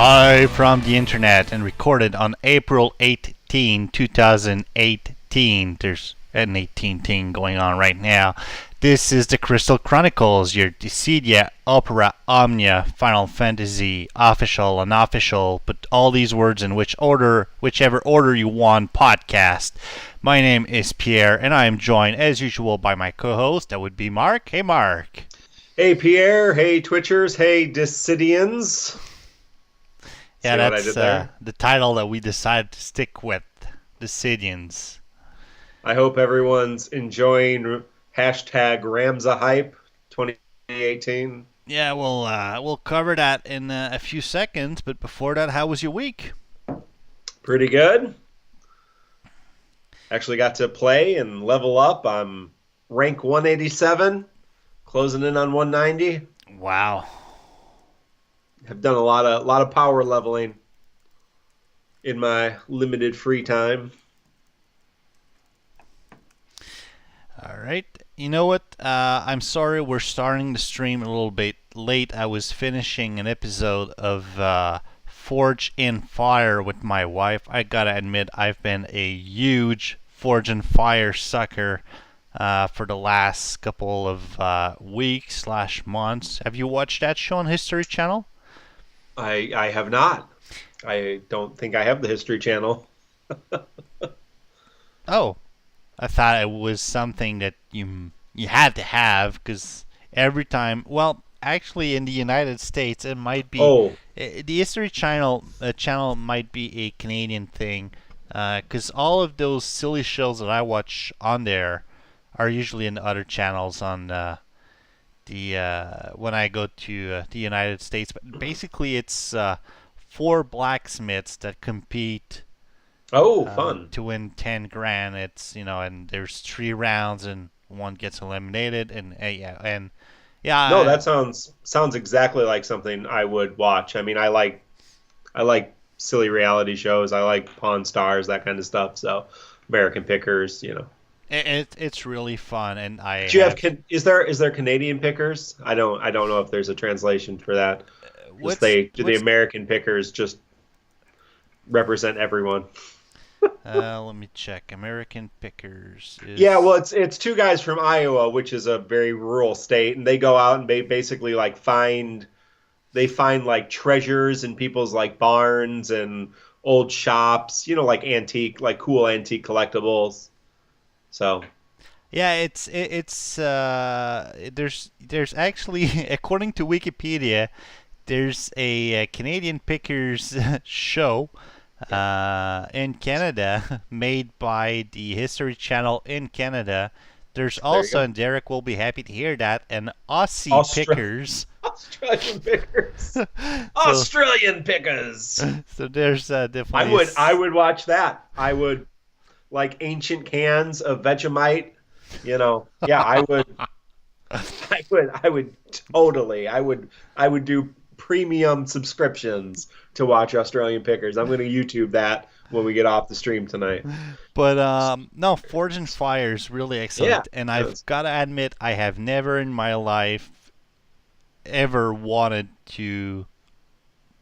Live from the internet and recorded on April 18, 2018. There's an 18 thing going on right now. This is the Crystal Chronicles, your Dissidia Omnia Final Fantasy official, unofficial, but all these words in whichever order you want podcast. My name is Pierre, and I am joined as usual by my co-host. That would be Mark. Hey, Mark. Hey, Pierre. Hey, Twitchers. Hey, Dissidians. Yeah, that's the title that we decided to stick with, Dissidians. I hope everyone's enjoying hashtag Ramza Hype 2018. Yeah, we'll cover that in a few seconds, but before that, how was your week? Pretty good. Actually got to play and level up. I'm rank 187, closing in on 190. Wow. Have done a lot of power leveling in my limited free time. All right. You know what? I'm sorry we're starting the stream a little bit late. I was finishing an episode of Forge in Fire with my wife. I gotta admit, I've been a huge Forge in Fire sucker for the last couple of weeks/months. Have you watched that show on History Channel? I have not. I don't think I have the History Channel. Oh, I thought it was something that you had to have, because every time, well, actually in the United States it might be. Oh, The History Channel might be a Canadian thing, because all of those silly shows that I watch on there are usually in other channels on when I go to the United States. But basically it's 4 blacksmiths that compete fun. to win 10 grand. It's, and there's 3 rounds and one gets eliminated, and No, that sounds exactly like something I would watch. I mean, I like silly reality shows. I like Pawn Stars, that kind of stuff. So, American Pickers, It's really fun, and is there Canadian Pickers? I don't know if there's a translation for that. The American Pickers just represent everyone? Let me check. American Pickers Yeah, well, it's 2 guys from Iowa, which is a very rural state, and they go out and basically find like treasures in people's like barns and old shops, like cool antique collectibles. So yeah, it's there's actually, according to Wikipedia, there's a Canadian Pickers show in Canada made by the History Channel in Canada. There's also, and Derek will be happy to hear that, an Pickers. Australian Pickers. Australian Pickers. So there's definitely. I would watch that. I would, like ancient cans of Vegemite. Yeah, I would. I would totally. I would do premium subscriptions to watch Australian Pickers. I'm going to YouTube that when we get off the stream tonight. But no, Forge in Fire is really excellent, Yeah, and I've got to admit, I have never in my life ever wanted to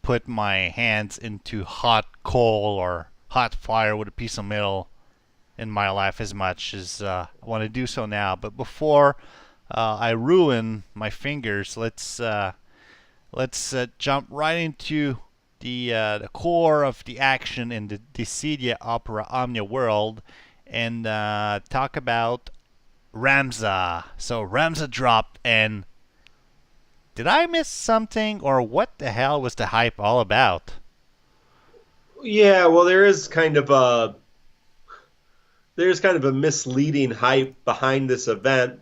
put my hands into hot coal or hot fire with a piece of metal in my life as much as I want to do so now. But before I ruin my fingers, let's jump right into the core of the action in the Dissidia Omnia world and talk about Ramza. So Ramza dropped, and did I miss something, or what the hell was the hype all about? Yeah, well, there's kind of a misleading hype behind this event.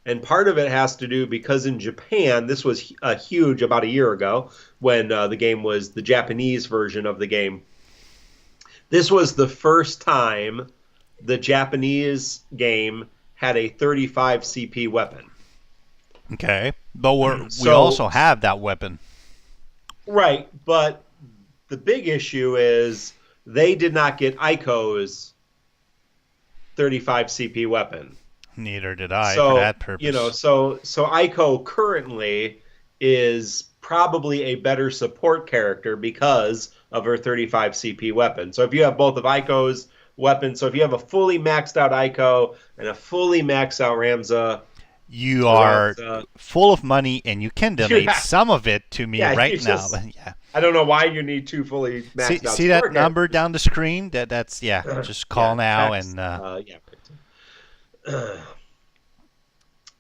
And part of it has to do because in Japan, this was huge about a year ago when the game was the Japanese version of the game. This was the first time the Japanese game had a 35 CP weapon. Okay, but we also have that weapon. Right, but the big issue is they did not get Ico's 35 CP weapon. Neither did I for that purpose. So Ico currently is probably a better support character because of her 35 CP weapon. So if you have both of Aiko's weapons, so if you have a fully maxed out Aiko and a fully maxed out Ramza, You are full of money, and you can donate some of it to me right now. Yeah. I don't know why you need two fully maxed out. See that number down the screen? That's just call now text, and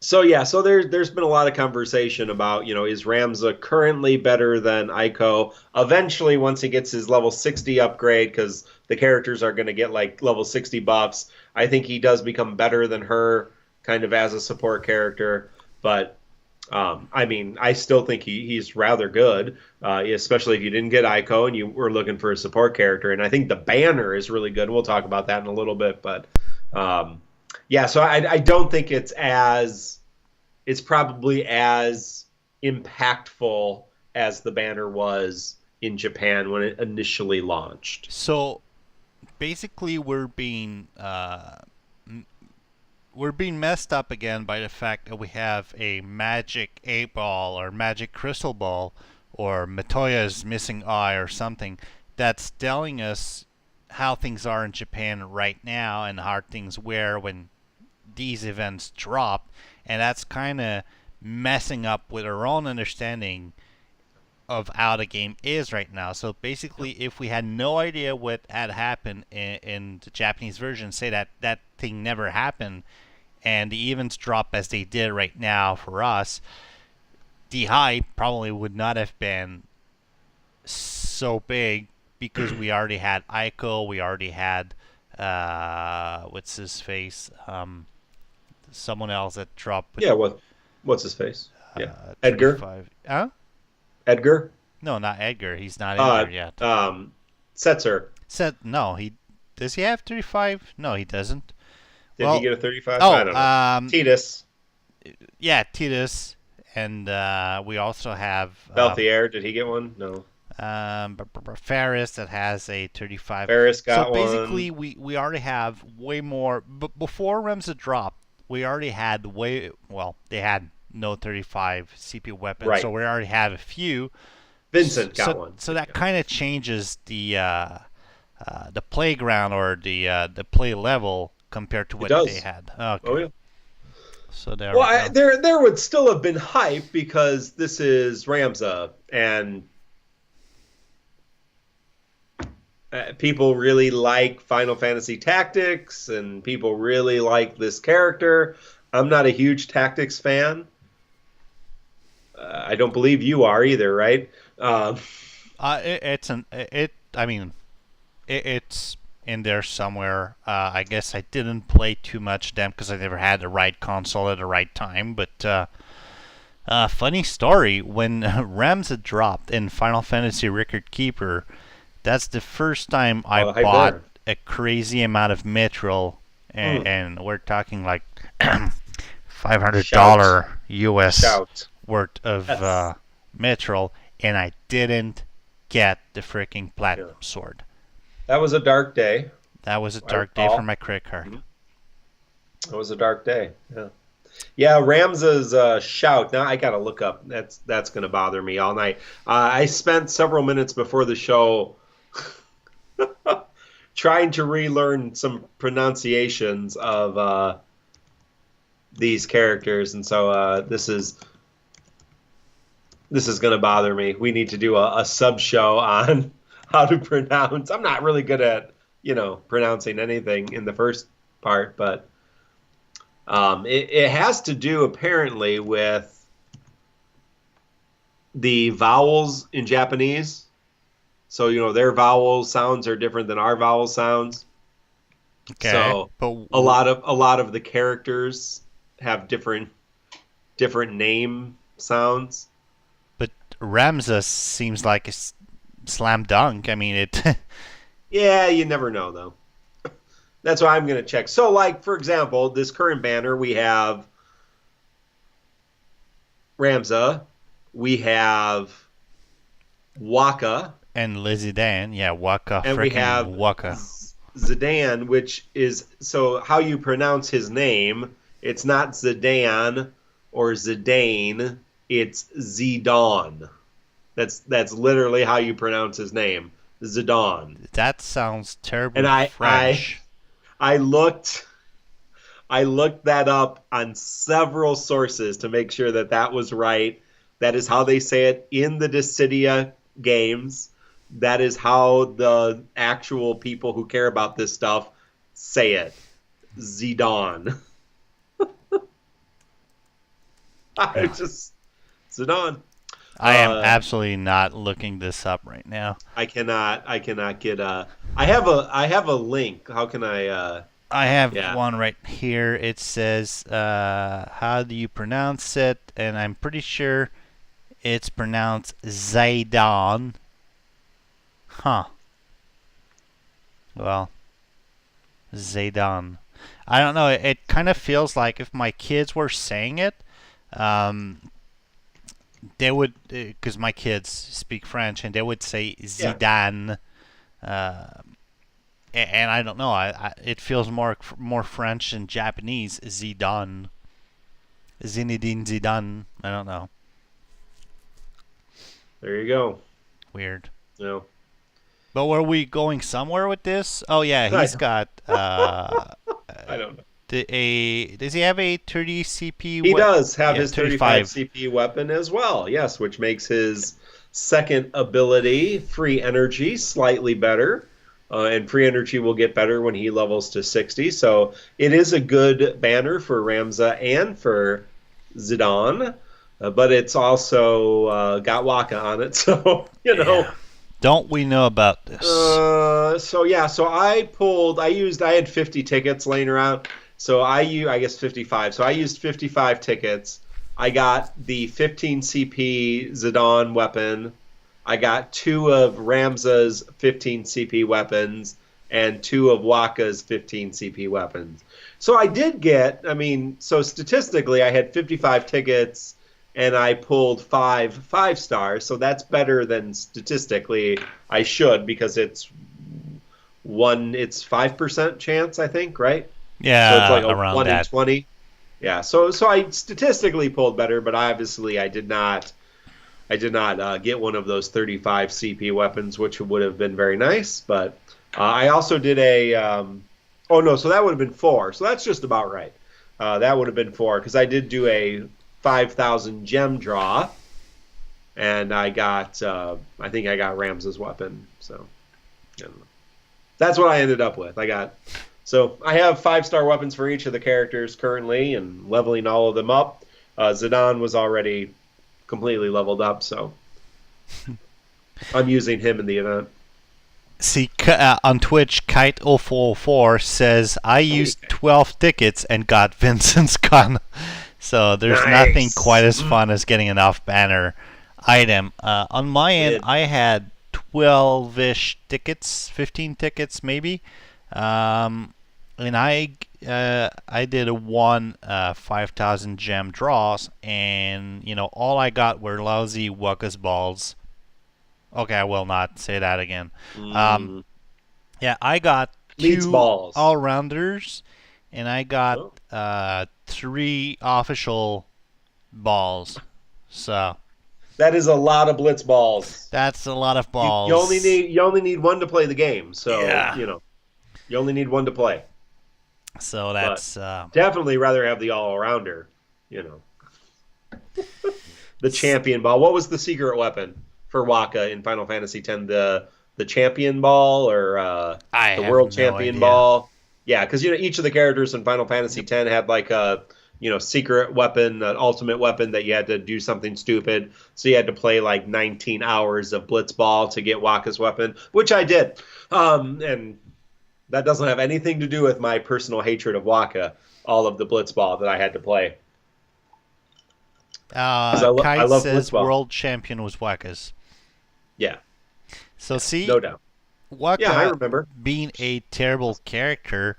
So there's been a lot of conversation about, is Ramza currently better than Aiko? Eventually, once he gets his level 60 upgrade, because the characters are going to get like level 60 buffs, I think he does become better than her kind of as a support character. But I still think he's rather good, especially if you didn't get Aiko and you were looking for a support character. And I think the banner is really good. We'll talk about that in a little bit, but so I don't think it's probably as impactful as the banner was in Japan when it initially launched. So basically we're being messed up again by the fact that we have a magic 8-ball or magic crystal ball or Matoya's missing eye or something that's telling us how things are in Japan right now and how things were when these events drop, and that's kind of messing up with our own understanding of how the game is right now. So basically, if we had no idea what had happened in the Japanese version, say that thing never happened, and the events drop as they did right now for us, the hype probably would not have been so big because we already had Aiko, we already had what's his face, someone else that dropped. What's his face? Edgar. Huh? Edgar? No, not Edgar. He's not in there yet. Setzer. No, does he have 35? No, he doesn't. Did he get a 35? I don't know. Titus. Yeah, Titus. And we also have... Belthier, did he get one? No. Faris that has a 35. Faris got one. So basically, we already have way more... But before Ramza dropped, we already had they had no 35 CP weapons, right. So we already have a few. Vincent got one. So that kind of changes the playground or the play level compared to what they had. Okay. Oh yeah. So there. Well, there would still have been hype because this is Ramza and people really like Final Fantasy Tactics and people really like this character. I'm not a huge Tactics fan. I don't believe you are either, right? It's in there somewhere. I guess I didn't play too much them because I never had the right console at the right time. But funny story, when Ramza dropped in Final Fantasy Record Keeper, that's the first time I bought a crazy amount of Mithril, and we're talking like $500 US worth of Mithril, and I didn't get the freaking Platinum Sword. That was a dark day. That was a dark day for my credit card. Mm-hmm. It was a dark day. Yeah, Ramza's shout. Now I gotta look up. That's gonna bother me all night. I spent several minutes before the show trying to relearn some pronunciations of these characters, and so this is gonna bother me. We need to do a sub show on how to pronounce. I'm not really good at pronouncing anything in the first part, but it has to do apparently with the vowels in Japanese. So their vowel sounds are different than our vowel sounds. Okay. So a lot of the characters have different name sounds. But Ramza seems like a slam dunk. I mean it. Yeah, you never know though. That's why I'm going to check. So, like, for example, this current banner, we have Ramza, we have Waka. And Lizidan, yeah, Waka. And we have Waka. Zidane, which is, so how you pronounce his name, it's not Zidane or Zidane, it's Zidane. That's literally how you pronounce his name, Zidane. That sounds And terribly I French. I looked I looked that up on several sources to make sure that that was right. That is how they say it in the Dissidia games. That is how the actual people who care about this stuff say it. Zidane. I Yeah. just Zidane. I am Uh, absolutely not looking this up right now. I cannot get I have a link. How can I I have yeah. one right here. It says, how do you pronounce it? And I'm pretty sure it's pronounced Zaydan. Huh. Well, Zaydan. I don't know. It kind of feels like if my kids were saying it, um, they would, because my kids speak French, and they would say Yeah. Zidane. Uh, and I don't know. It feels more French and Japanese. Zidane. Zinedine Zidane. I don't know. There you go. Weird. You know. But were we going somewhere with this? Oh yeah, I he's got I don't know. does he have a 30 CP? He does have Yeah, his 35 35. CP weapon as well, yes, which makes his second ability, free energy, slightly better. And free energy will get better when he levels to 60. So it is a good banner for Ramza and for Zidane, but it's also got Waka on it. So, Yeah. Don't we know about this? So I had 50 tickets laying around. So I guess 55. So I used 55 tickets. I got the 15 CP Zidane weapon. I got two of Ramza's 15 CP weapons and two of Waka's 15 CP weapons. So I did get, I mean, so statistically I had 55 tickets and I pulled five stars. So that's better than statistically I should because it's 5% chance, I think, right? So it's Yeah, like a around 1 in that. 20. Yeah, so I statistically pulled better, but obviously I did not get one of those 35 CP weapons, which would have been very nice. But I also did a oh no, so that would have been four. So that's just about right. That would have been four because I did do a 5,000 gem draw, and I think I got Ramza's weapon. So I don't know. That's what I ended up with. So I have 5-star weapons for each of the characters currently, and leveling all of them up. Zidane was already completely leveled up, so I'm using him in the event. See, on Twitch, Kite0404 says, I used Okay. 12 tickets and got Vincent's gun. So there's nothing quite Nice. as fun as getting an off banner item. On my end, Did I had 12-ish tickets, 15 tickets maybe. And I did a 5,000 gem draws, and all I got were lousy Wuckus balls. Okay, I will not say that again. Um, mm, yeah, I got Leeds two balls. all rounders, and I got Oh, three official balls. So that is a lot of blitz balls. that's a lot of You only balls. need one to play the game, so Yeah. you only need one to play. So But that's definitely rather have the all arounder. You know, the champion ball. What was the secret weapon for Waka in Final Fantasy X? The champion ball or I the have world no champion idea. ball? Yeah, because each of the characters in Final Fantasy Yep. X had like a secret weapon, an ultimate weapon that you had to do something stupid. So you had to play like 19 hours of Blitzball to get Waka's weapon, which I did. And that doesn't have anything to do with my personal hatred of Waka. All of the Blitzball that I had to play because I Kite love says Blitzball. world champion was Wuckus. Yeah, So see, no doubt. Yeah, I Waka remember. being a terrible character,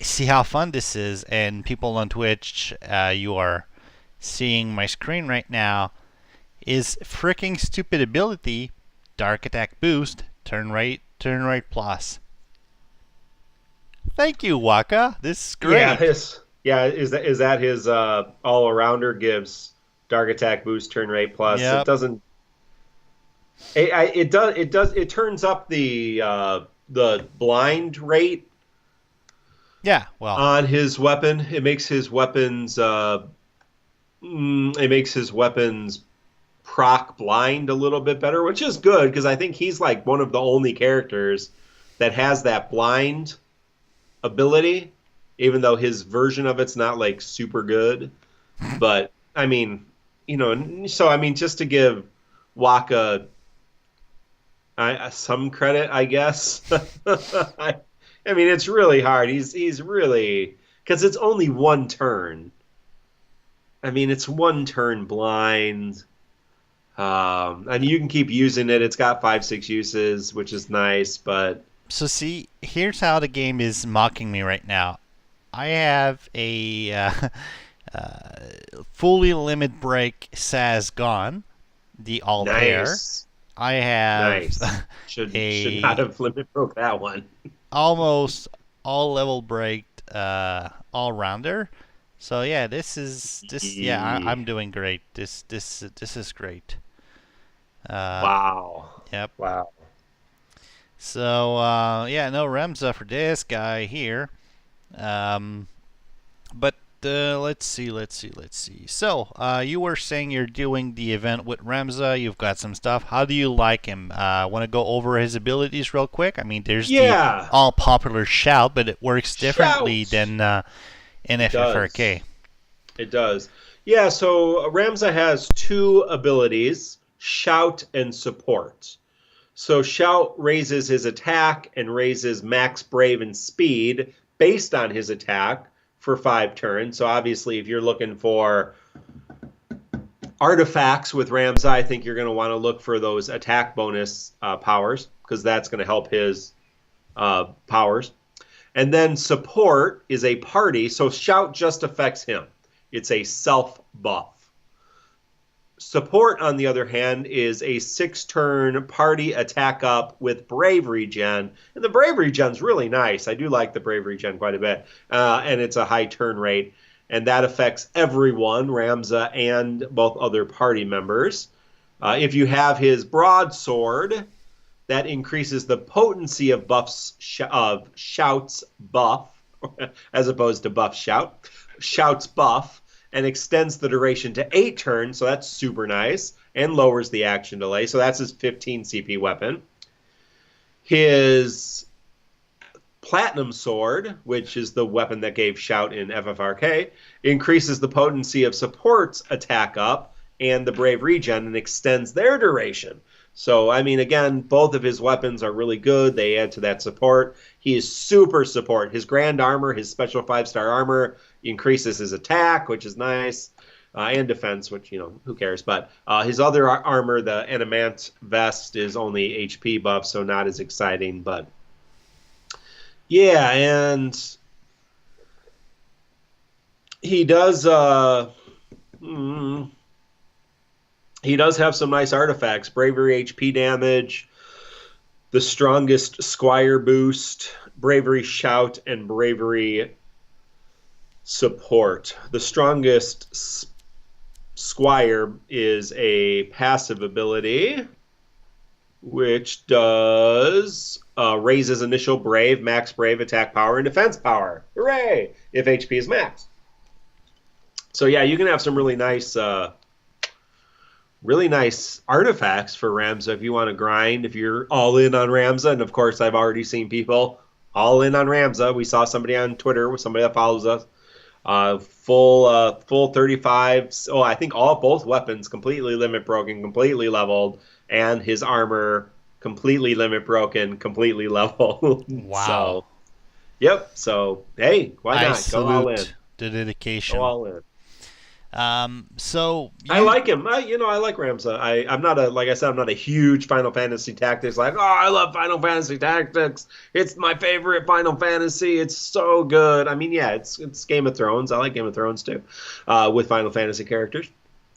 see how fun this is, and people on Twitch, you are seeing my screen right now, is freaking stupid ability, Dark Attack Boost, turn right plus. Thank you, Waka. This is Yeah, great. is that his all arounder gives dark attack boost turn rate plus? It Yep. doesn't. It turns up the blind rate Yeah, well, on his weapon. It makes his weapons proc blind a little bit better, which is good because I think he's like one of the only characters that has that blind ability, even though his version of it's not like super good. But I mean, so I mean, just to give Waka some credit, I guess. I mean, it's really hard. He's really because it's only one turn. I mean, it's one turn blind. And you can keep using it. It's got 5, 6 uses, which is nice. But so see, here's how the game is mocking me right now. I have a uh, fully limit break Saz gone, the Altair. nice, I have nice. Should not a have limit broke that one. almost all level break all rounder. So yeah, this. Yeah, I'm doing great. This is great. Uh, Wow, yep. wow. So yeah, no Ramza for this guy here. Um, but let's see. So you were saying you're doing the event with Ramza. You've got some stuff. How do you like him? Want to go over his abilities real quick? I mean, there's the Yeah, all popular shout, but it works differently shout. than in It does. FFRK. It does. Yeah, so Ramza has two abilities, shout and support. So shout raises his attack and raises max brave and speed based on his attack for 5 turns. So obviously if you're looking for artifacts with Ramza, I think you're going to want to look for those attack bonus powers because that's going to help his powers. And then support is a party, so shout just affects him. It's a self buff. Support, on the other hand, is a 6-turn party attack up with bravery gen. And the bravery gen's really nice. I do like the bravery gen quite a bit. And it's a high turn rate. And that affects everyone, Ramza and both other party members. If you have his broadsword, that increases the potency of Shout's buff, as opposed to buff shout. Shout's buff, and extends the duration to 8 turns, so that's super nice, and lowers the action delay. So that's his 15 CP weapon. His Platinum Sword, which is the weapon that gave Shout in FFRK, increases the potency of Support's attack up and the Brave Regen and extends their duration. So, I mean, again, both of his weapons are really good. They add to that support. He is super support. His Grand Armor, his special 5-star armor, increases his attack, which is nice, and defense, which, who cares. But his other armor, the Animant Vest, is only HP buff, so not as exciting. But, yeah, and he does... he does have some nice artifacts. Bravery HP damage, the strongest Squire boost, Bravery Shout, and Bravery support. The strongest Squire is a passive ability, which does raises initial Brave, max Brave, attack power, and defense power. Hooray! If HP is max. So yeah, you can have some really nice artifacts for Ramza if you want to grind, if you're all in on Ramza. And of course, I've already seen people all in on Ramza. We saw somebody on Twitter, somebody that follows us, full 35. Oh, I think both weapons completely limit broken, completely leveled, and his armor completely limit broken, completely leveled. Wow. So, yep. So, hey, why I not? Go all in. salute the Go dedication. all in. So I like him. I like Ramza. I'm not I'm not a huge Final Fantasy Tactics. Like, oh, I love Final Fantasy Tactics. It's my favorite Final Fantasy. It's so good. I mean, yeah, it's Game of Thrones. I like Game of Thrones too, with Final Fantasy characters.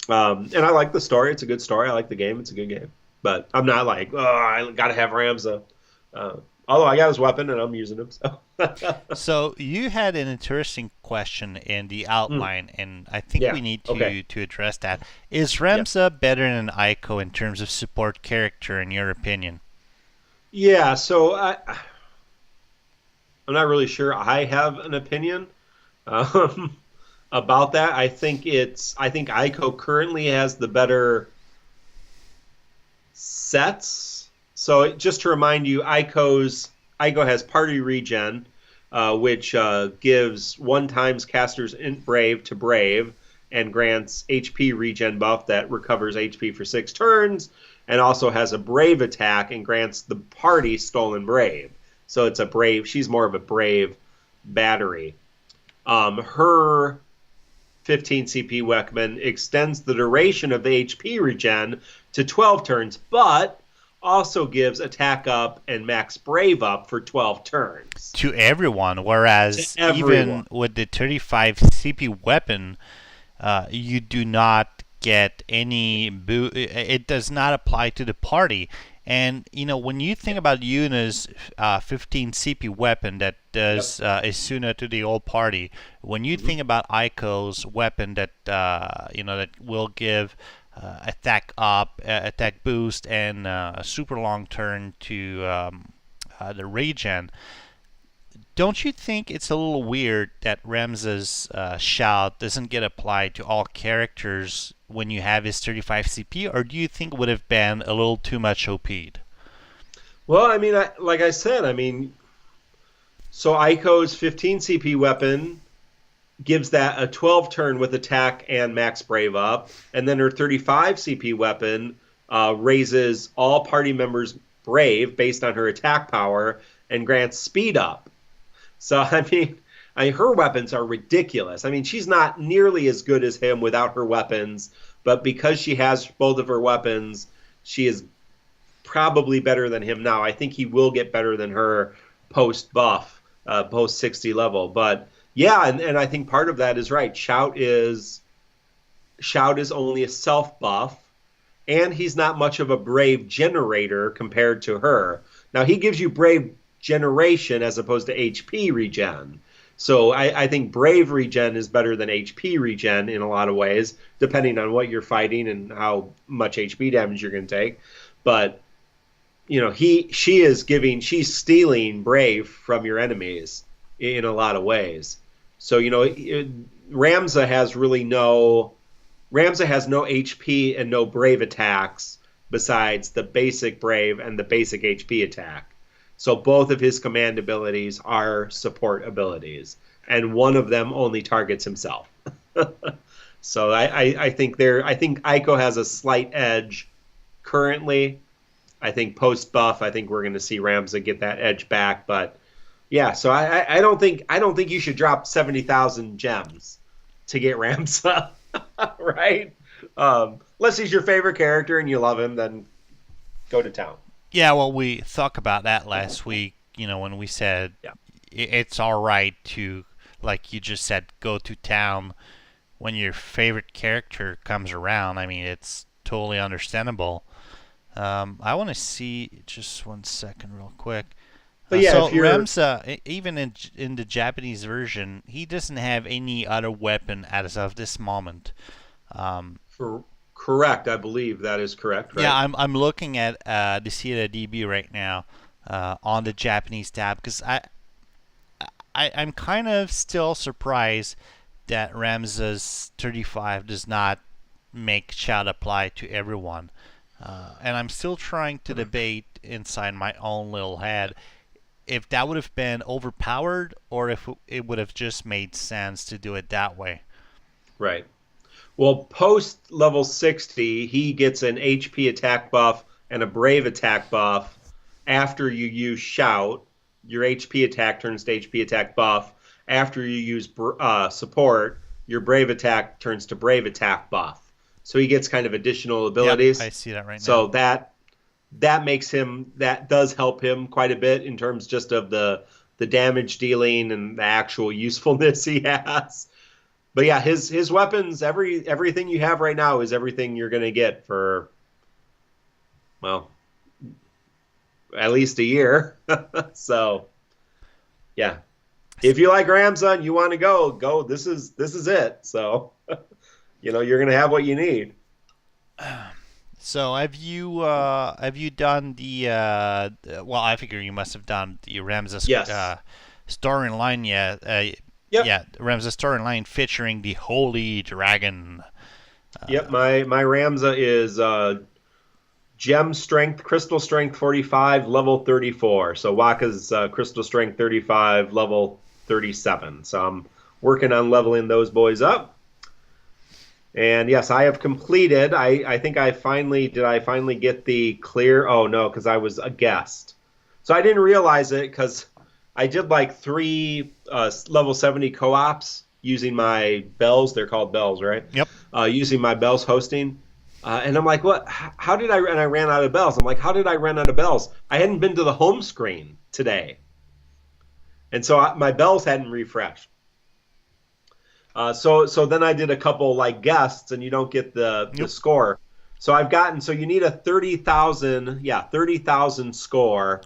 And I like the story. It's a good story. I like the game. It's a good game. But I'm not like, oh, I gotta have Ramza. Although I got his weapon and I'm using him. So. So you had an interesting question in the Mm, outline, and I think yeah. we need Okay. to address that. Is Yeah. Ramza better than Aiko in terms of support character, in your opinion? Yeah. So I'm not really sure. I have an opinion um, about that. I think Ico currently has the better sets. So just to remind you, Ico has party regen, which gives one times casters in Brave to Brave and grants HP regen buff that recovers HP for 6 turns, and also has a Brave attack and grants the party Stolen Brave. So it's a Brave. She's more of a Brave battery. Her 15 CP weapon extends the duration of the HP regen to 12 turns, but also gives attack up and max brave up for 12 turns To everyone, to whereas everyone. even with the 35 CP weapon, you do not get any it does not apply to the party. And when you think about Yuna's 15 CP weapon that Yep. does Isuna to the whole party, when you Mm-hmm. think about Aiko's weapon that that will give attack up, attack boost, and a super long turn to the regen, don't you think it's a little weird that Ramza's shout doesn't get applied to all characters when you have his 35 CP, or do you think it would have been a little too much OP'd? Well, I mean, like I said, I mean, so Aiko's 15 CP weapon gives that a 12 turn with attack and max brave up, and then her 35 CP weapon raises all party members brave based on her attack power and grants speed up. So her weapons are ridiculous. I mean, she's not nearly as good as him without her weapons, but because she has both of her weapons, she is probably better than him now. I think he will get better than her post buff, post 60 level. But yeah, and I think part of that is right. Shout is only a self buff, and he's not much of a brave generator compared to her. Now he gives you brave generation as opposed to HP regen. So I think brave regen is better than HP regen in a lot of ways, depending on what you're fighting and how much HP damage you're going to take. But she's stealing brave from your enemies in a lot of ways. So Ramza has really no Ramza has no HP and no brave attacks besides the basic brave and the basic HP attack. So both of his command abilities are support abilities, and one of them only targets himself. So I think Aiko has a slight edge currently. I think post buff, I think we're going to see Ramza get that edge back. But yeah, so I don't think you should drop 70,000 gems to get Ramza, right? Unless he's your favorite character and you love him, then go to town. Yeah, well, we talked about that last week, when we said Yeah. it's all right to, like you just said, go to town when your favorite character comes around. I mean, it's totally understandable. I want to see just 1 second, real quick. But yeah, So if you're Ramza, even in the Japanese version, he doesn't have any other weapon as of this moment. Um, for correct, I believe that is correct, yeah, right? I'm looking at Dissidia DB right now on the Japanese tab because I'm kind of still surprised that Ramza's 35 does not make shout apply to everyone. And I'm still trying to debate inside my own little head if that would have been overpowered or if it would have just made sense to do it that way. Right. Well, post level 60, he gets an HP attack buff and a brave attack buff after you use shout. Your HP attack turns to HP attack buff. After you use support, your brave attack turns to brave attack buff. So he gets kind of additional Yep, I abilities. see that right now. So that does help him quite a bit in terms just of the damage dealing and the actual usefulness he has. But yeah, his weapons, everything you have right now is everything you're gonna get for, well, at least a year. So yeah, if you like Ramza and you want to go. This is it. So you're gonna have what you need. So have you done the well, I figure you must have done the Ramses Yes. storyline yet. Yep. Yeah, Ramses storyline featuring the Holy Dragon. Yep. My Ramza is Gem Strength, Crystal Strength 45, level 34. So Waka's Crystal Strength 35, level 37. So I'm working on leveling those boys up. And yes, I have completed. I think I finally get the clear? Oh no, because I was a guest. So I didn't realize it because I did like three level 70 co-ops using my bells. They're called bells, right? Yep. Using my bells hosting. And I'm like, what? How did I? And I ran out of bells. I'm like, how did I run out of bells? I hadn't been to the home screen today, and so my bells hadn't refreshed. So then I did a couple like guests, and you don't get the Yep. score. So I've gotten so you need a 30,000 score,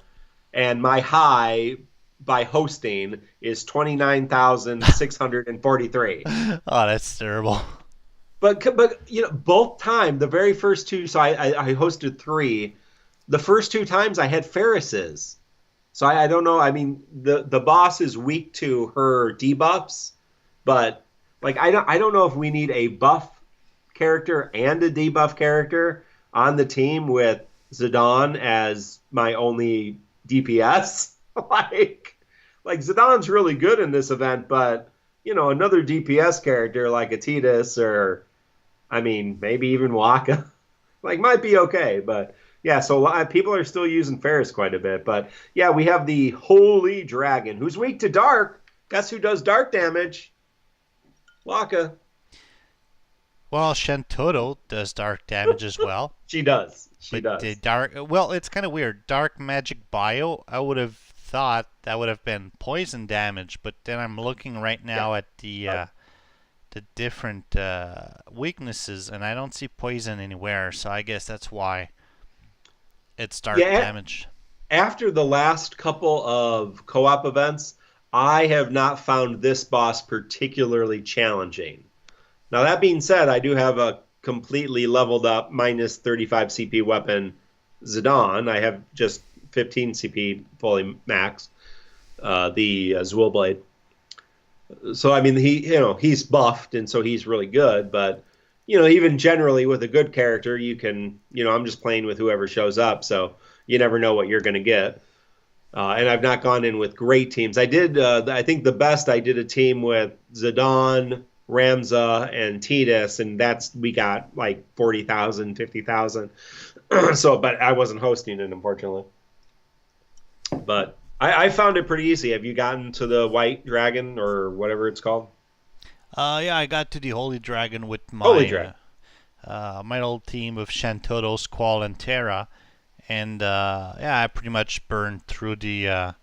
and my high by hosting is 29,643. Oh, that's terrible. But both time the very first two. So I hosted three. The first two times I had Faris's. So I don't know. I mean the boss is weak to her debuffs, but like I don't know if we need a buff character and a debuff character on the team with Zidane as my only DPS. like Zidane's really good in this event, but another DPS character like a Tidus or I mean maybe even Waka like might be okay, but yeah, so a lot of people are still using Faris quite a bit, but yeah, we have the Holy Dragon who's weak to dark. Guess who does dark damage? Waka. Well, Shantoto does dark damage as well. She does. She But the does. dark, well, it's kind of weird. Dark magic bio, I would have thought that would have been poison damage, but then I'm looking right Yeah. now at the different weaknesses, and I don't see poison anywhere. So I guess that's why it's dark Yeah. damage. After the last couple of co-op events, I have not found this boss particularly challenging. Now that being said, I do have a completely leveled up minus 35 CP weapon Zidane. I have just 15 CP fully max. The Zwil blade. So I mean he's buffed and so he's really good, but even generally with a good character you can I'm just playing with whoever shows up, so you never know what you're going to get. And I've not gone in with great teams. I did I think the best I did a team with Zidane, Ramza, and Tidus, and we got like 40,000, 50,000. So but I wasn't hosting it unfortunately. But I found it pretty easy. Have you gotten to the White Dragon or whatever it's called? Yeah, I got to the Holy Dragon with Holy Dragon. my old team of Shantoto, Squall, and Terra, and yeah, I pretty much burned through the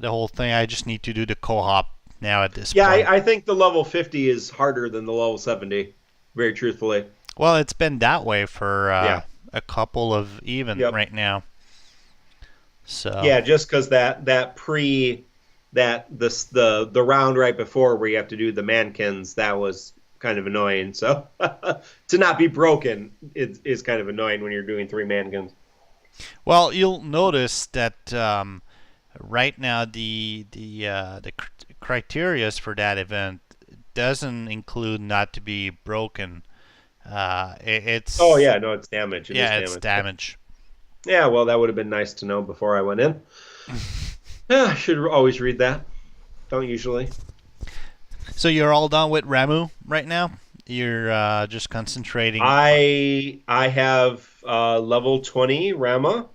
whole thing. I just need to do the co-op now at this Yeah, point. I think the level 50 is harder than the level 70, very truthfully. Well, it's been that way for Yeah. a couple of even Yep. right now. So Yeah, just because the round right before where you have to do the mankins, that was kind of annoying. So to not be broken is kind of annoying when you're doing three mankins. well, you'll notice that right now the criterias for that event doesn't include not to be broken. It's Oh yeah, no, it's damage. It is yeah, it's damage. damage. Yeah, well, that would have been nice to know before I went in. Yeah, I should always read that. Don't usually. So you're all done with Ramu right now? You're just concentrating. I have level 20 Rama.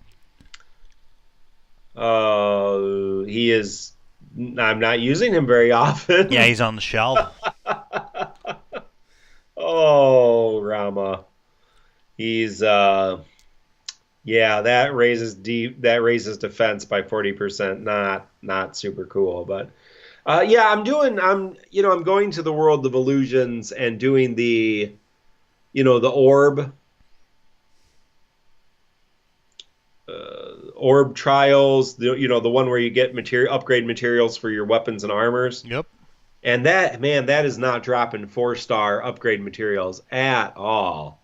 He is. I'm not using him very often. Yeah, he's on the shelf. Oh, Rama. He's yeah, that raises defense by 40%. Not super cool, but yeah, I'm going to the World of Illusions and doing the orb orb trials, the one where you get upgrade materials for your weapons and armors. Yep. And that is not dropping 4-star upgrade materials at all.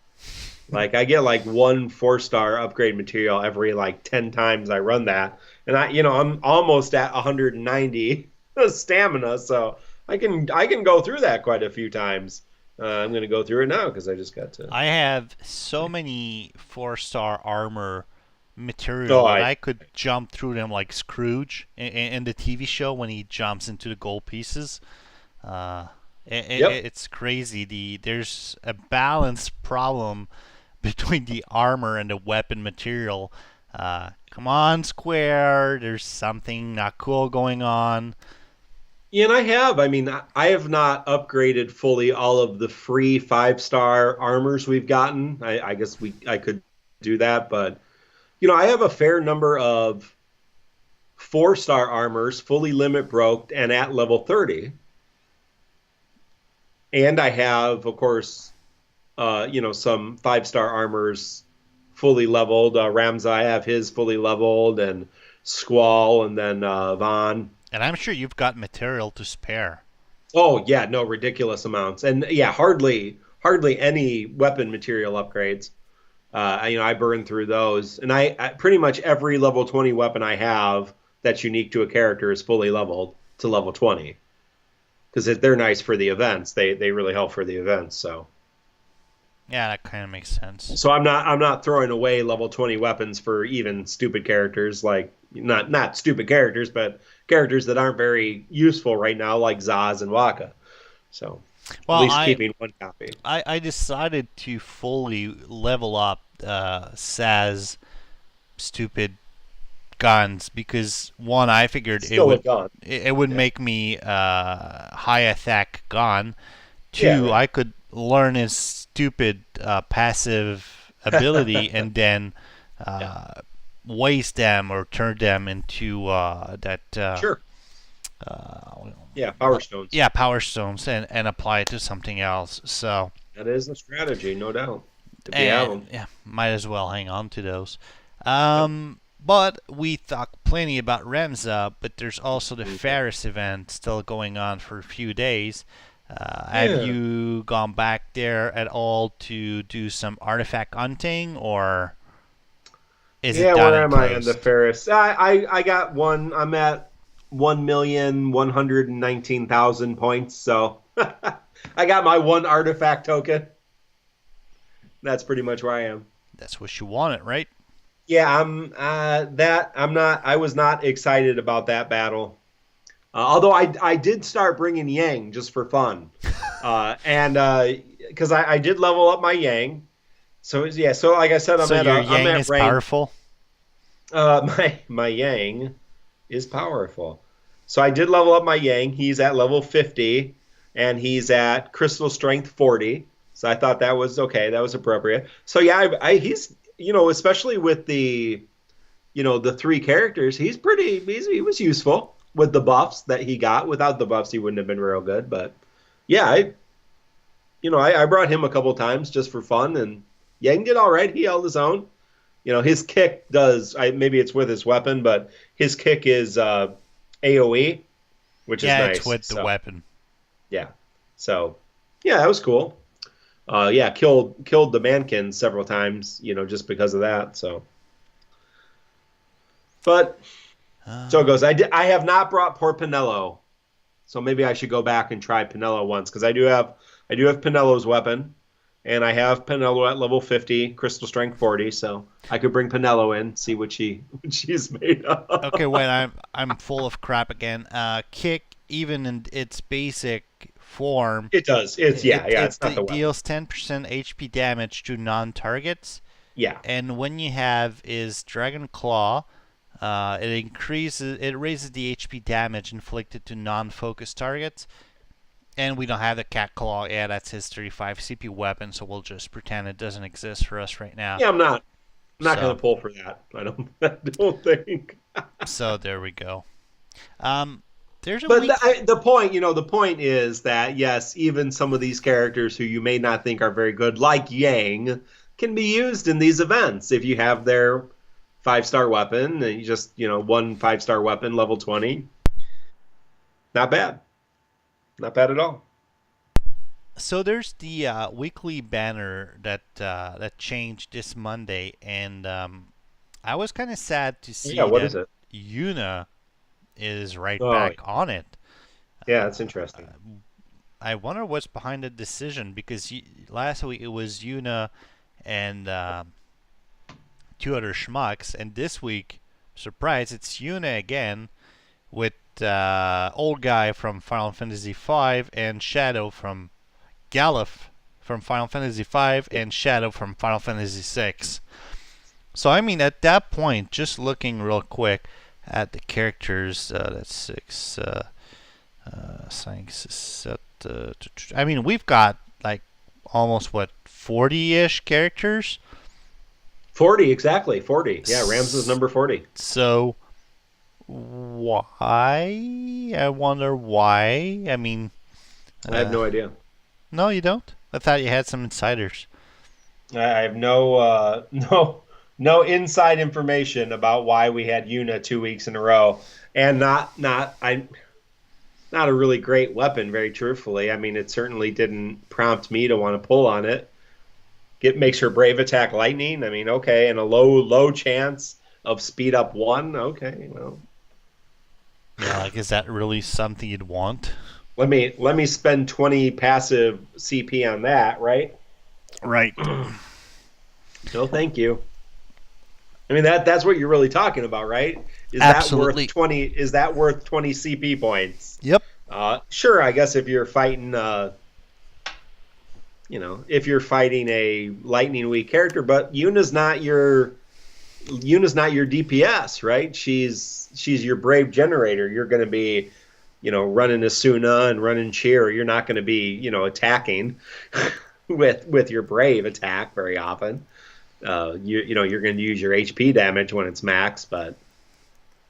Like I get like 1 4-star upgrade material every like 10 times I run that. And I'm almost at 190 stamina, so I can go through that quite a few times. I'm going to go through it now because I just got to. I have so many 4-star armor material that I could jump through them like Scrooge in the TV show when he jumps into the gold pieces. It's crazy. There's a balance problem between the armor and the weapon material. Come on, Square. There's something not cool going on. Yeah, and I have not upgraded fully all of the free 5-star armors we've gotten. I guess I could do that, but I have a fair number of 4-star armors fully limit broke and at level 30. And I have, of course, some 5-star armors fully leveled. Ramza, I have his fully leveled, and Squall, and then Vaughn. And I'm sure you've got material to spare. Oh yeah, no, ridiculous amounts, and yeah, hardly any weapon material upgrades. I burn through those, and I pretty much every level 20 weapon I have that's unique to a character is fully leveled to level 20. Because they're nice for the events. They really help for the events. So yeah, that kind of makes sense. So I'm not throwing away level 20 weapons for even stupid characters, like not stupid characters, but characters that aren't very useful right now, like Zaz and Waka. So at least keeping 1 copy. I decided to fully level up Saz stupid guns because one, I figured it would make me high attack gun. 2, I could learn his stupid passive ability and then waste them or turn them into Power Stones. Yeah, Power Stones and apply it to something else. So that is a strategy, no doubt. Yeah, might as well hang on to those. But we talked plenty about Ramza, but there's also the Faris event still going on for a few days. Have you gone back there at all to do some artifact hunting, or is it done? Yeah, where am I in the Faris? I got one. I'm at 1,119,000 points, so I got my 1 artifact token. That's pretty much where I am. That's what you wanted, right? Yeah, I was not excited about that battle. Although I did start bringing Yang just for fun. And because I did level up my Yang. So like I said, I'm at rank. Powerful? My Yang is powerful. So I did level up my Yang. He's at level 50 and he's at crystal strength 40. So I thought that was okay. That was appropriate. So yeah, he's especially with the 3 characters, he was useful with the buffs that he got. Without the buffs, he wouldn't have been real good. But yeah, I brought him a couple times just for fun, and Yang did all right. He held his own. His kick does. Maybe it's with his weapon, but his kick is AOE, which is nice. Yeah, it's with the weapon. Yeah. So yeah, that was cool. Killed the mankin several times, just because of that. So, but so it goes. I have not brought poor Pinello, so maybe I should go back and try Pinello once, because I do have Pinello's weapon, and I have Pinello at level 50, crystal strength 40. So I could bring Pinello in, see what she's made of. Okay, wait, I'm full of crap again. Kick, even in its basic form, it does. It's not the deals 10% HP damage to non-targets. Yeah. And when you have is Dragon Claw, it raises the HP damage inflicted to non-focused targets. And we don't have the Cat Claw. Yeah, that's his 35 CP weapon, so we'll just pretend it doesn't exist for us right now. Yeah, I'm not going to pull for that. I don't think. So there we go. The point is that yes, even some of these characters who you may not think are very good, like Yang, can be used in these events if you have their 5-star weapon. And you just, one 5-star weapon, level 20. Not bad. Not bad at all. So there's the weekly banner that changed this Monday, and I was kind of sad to Yeah, see what that is it? Yuna is right Oh, back on it. yeah, that's interesting. I wonder what's behind the decision because last week it was Yuna and two other schmucks, and this week, surprise, it's Yuna again with old guy from Final Fantasy V and Shadow from Galuf from Final Fantasy V and Shadow from Final Fantasy VI. So I mean, at that point, just looking real quick at the characters, that's six. I mean, we've got like almost what 40-ish characters. 40, exactly. 40. Yeah, Ramza's number 40. So why? I wonder why. I mean, I have no idea. no, you don't. I thought you had some insiders. I have no no inside information about why we had Yuna 2 weeks in a row, and not a really great weapon. Very truthfully, I mean, it certainly didn't prompt me to want to pull on it. It makes her brave attack lightning. I mean, okay, and a low chance of speed up 1. Okay, well, Yeah, like is that really something you'd want? let me spend 20 passive CP on that, right? Right. No, thank you. I mean that's what you're really talking about, right? Is Absolutely. that worth 20? Is that worth 20 CP points? Yep. Sure, I guess if you're fighting, if you're fighting a lightning weak character, but Yuna's not your DPS, right? She's your brave generator. You're going to be, running Asuna and running Cheer. You're not going to be, attacking with your brave attack very often. You're going to use your HP damage when it's max, but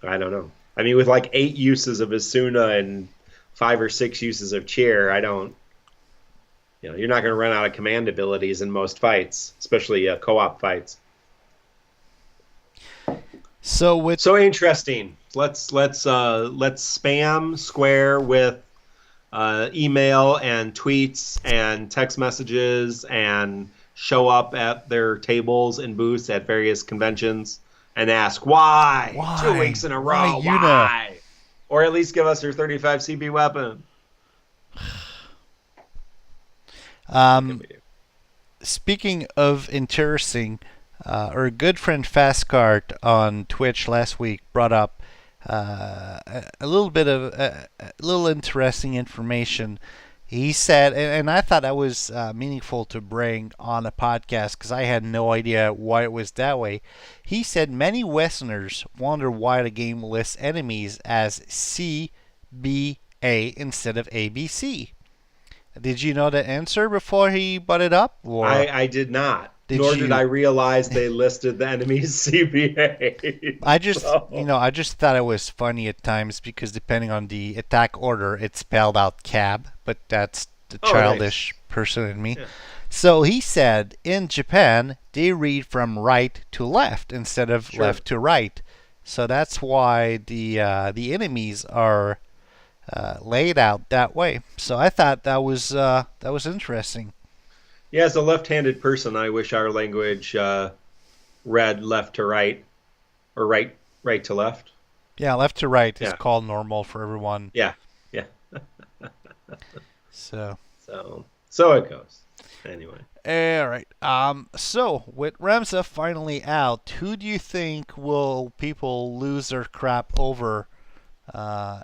I don't know. I mean, with like 8 uses of Asuna and 5 or 6 uses of Cheer, I don't. You're not going to run out of command abilities in most fights, especially co-op fights. So interesting. Let's spam Square with email and tweets and text messages and show up at their tables and booths at various conventions and ask why? 2 weeks in a row. Why? Or at least give us your 35 CB weapon. Speaking of interesting, our good friend Fastcart on Twitch last week brought up a little bit of a little interesting information. He said, and I thought that was meaningful to bring on a podcast because I had no idea why it was that way. He said many Westerners wonder why the game lists enemies as C, B, A instead of A, B, C. Did you know the answer before he brought it up? Or I did not. Nor did I realize they listed the enemy's CBA. I just thought it was funny at times because depending on the attack order, it spelled out cab, but that's the childish person in me. Yeah. So he said in Japan they read from right to left instead of left to right. So that's why the enemies are laid out that way. So I thought that was interesting. Yeah, as a left-handed person, I wish our language read left to right or right to left. Yeah, left to right is called normal for everyone. Yeah. So it goes. Anyway. All right. So with Ramza finally out, who do you think will people lose their crap over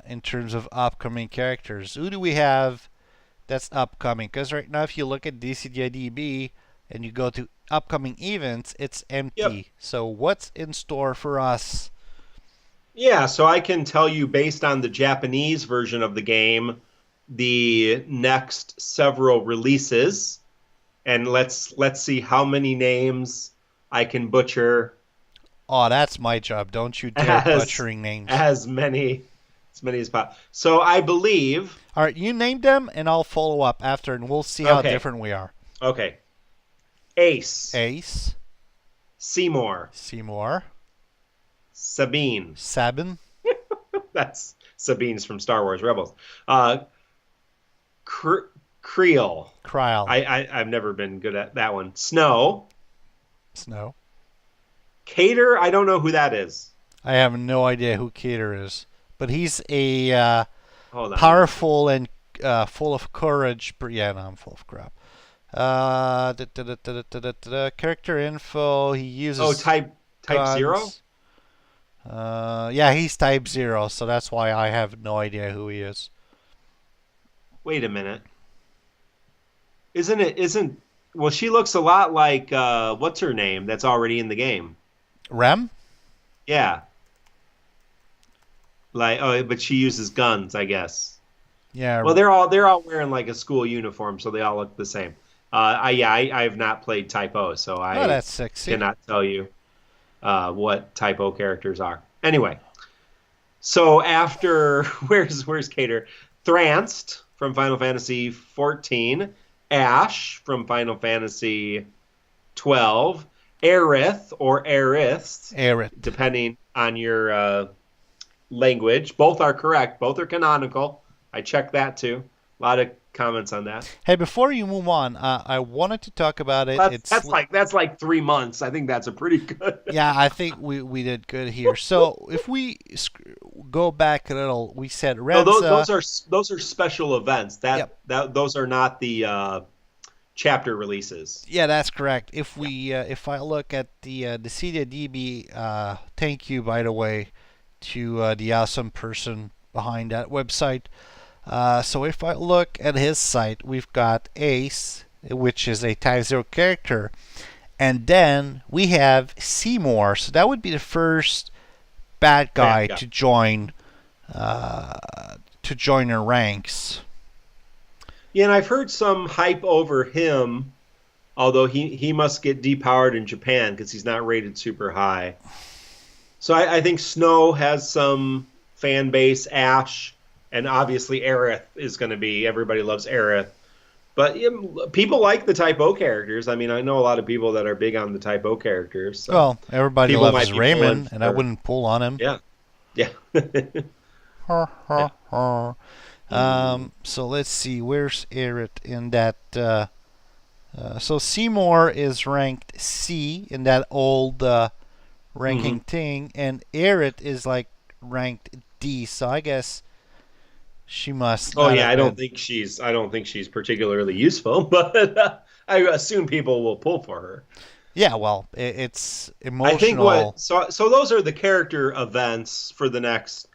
in terms of upcoming characters? Who do we have that's upcoming? Because right now, if you look at Dissidia DB and you go to upcoming events, it's empty. Yep. So what's in store for us? Yeah, so I can tell you based on the Japanese version of the game, the next several releases, and let's see how many names I can butcher. Oh, that's my job. Don't you dare butchering names. As many as possible. So I believe. All right, you name them, and I'll follow up after, and we'll see how different we are. Okay. Ace. Ace. Seymour. Seymour. Sabine. Sabin? That's Sabine's from Star Wars Rebels. Uh, Creel. Kryl. I've never been good at that one. Snow. Snow. Cater. I don't know who that is. I have no idea who Cater is. But he's a Hold on. powerful and full of courage. Yeah, no, I'm full of crap. Character info. He uses. Oh, type Zero. guns. Yeah, he's Type 0, so that's why I have no idea who he is. Wait a minute. Isn't well, she looks a lot like what's her name that's already in the game. Rem? Yeah. Like but she uses guns, I guess. Yeah. Well, they're all wearing like a school uniform, so they all look the same. I have not played Type O, so Oh, I that's sexy. cannot tell you what Type O characters are. Anyway, so after where's Cater? Thranst from Final Fantasy 14, Ash from Final Fantasy 12, Aerith or Aerith, Aerith. depending on your language. Both are correct. Both are canonical. I checked that too. A lot of comments on that. Hey, before you move on, I wanted to talk about it. That's like 3 months. I think that's a pretty good. Yeah, I think we did good here. So if we go back a little, we said No, Ramza. those are special events. Those are not the chapter releases. Yeah, that's correct. If I look at the Dissidia DB, thank you, by the way, to the awesome person behind that website. So if I look at his site, we've got Ace, which is a Type 0 character, and then we have Seymour. So that would be the first bad guy to join our ranks. Yeah, and I've heard some hype over him, although he must get depowered in Japan because he's not rated super high. So I think Snow has some fan base, Ash, and obviously Aerith is going to be, everybody loves Aerith. But people like the Type O characters. I mean, I know a lot of people that are big on the Type O characters. So well, everybody loves Raymond, and I for- wouldn't pull on him. Yeah. Yeah. So let's see, where's Aerith in that? So Seymour is ranked C in that old ranking thing, and Aerith is like ranked D. So I guess she must. Oh yeah, I don't think she's particularly useful, but I assume people will pull for her. Yeah, well, it's emotional. I think so those are the character events for the next.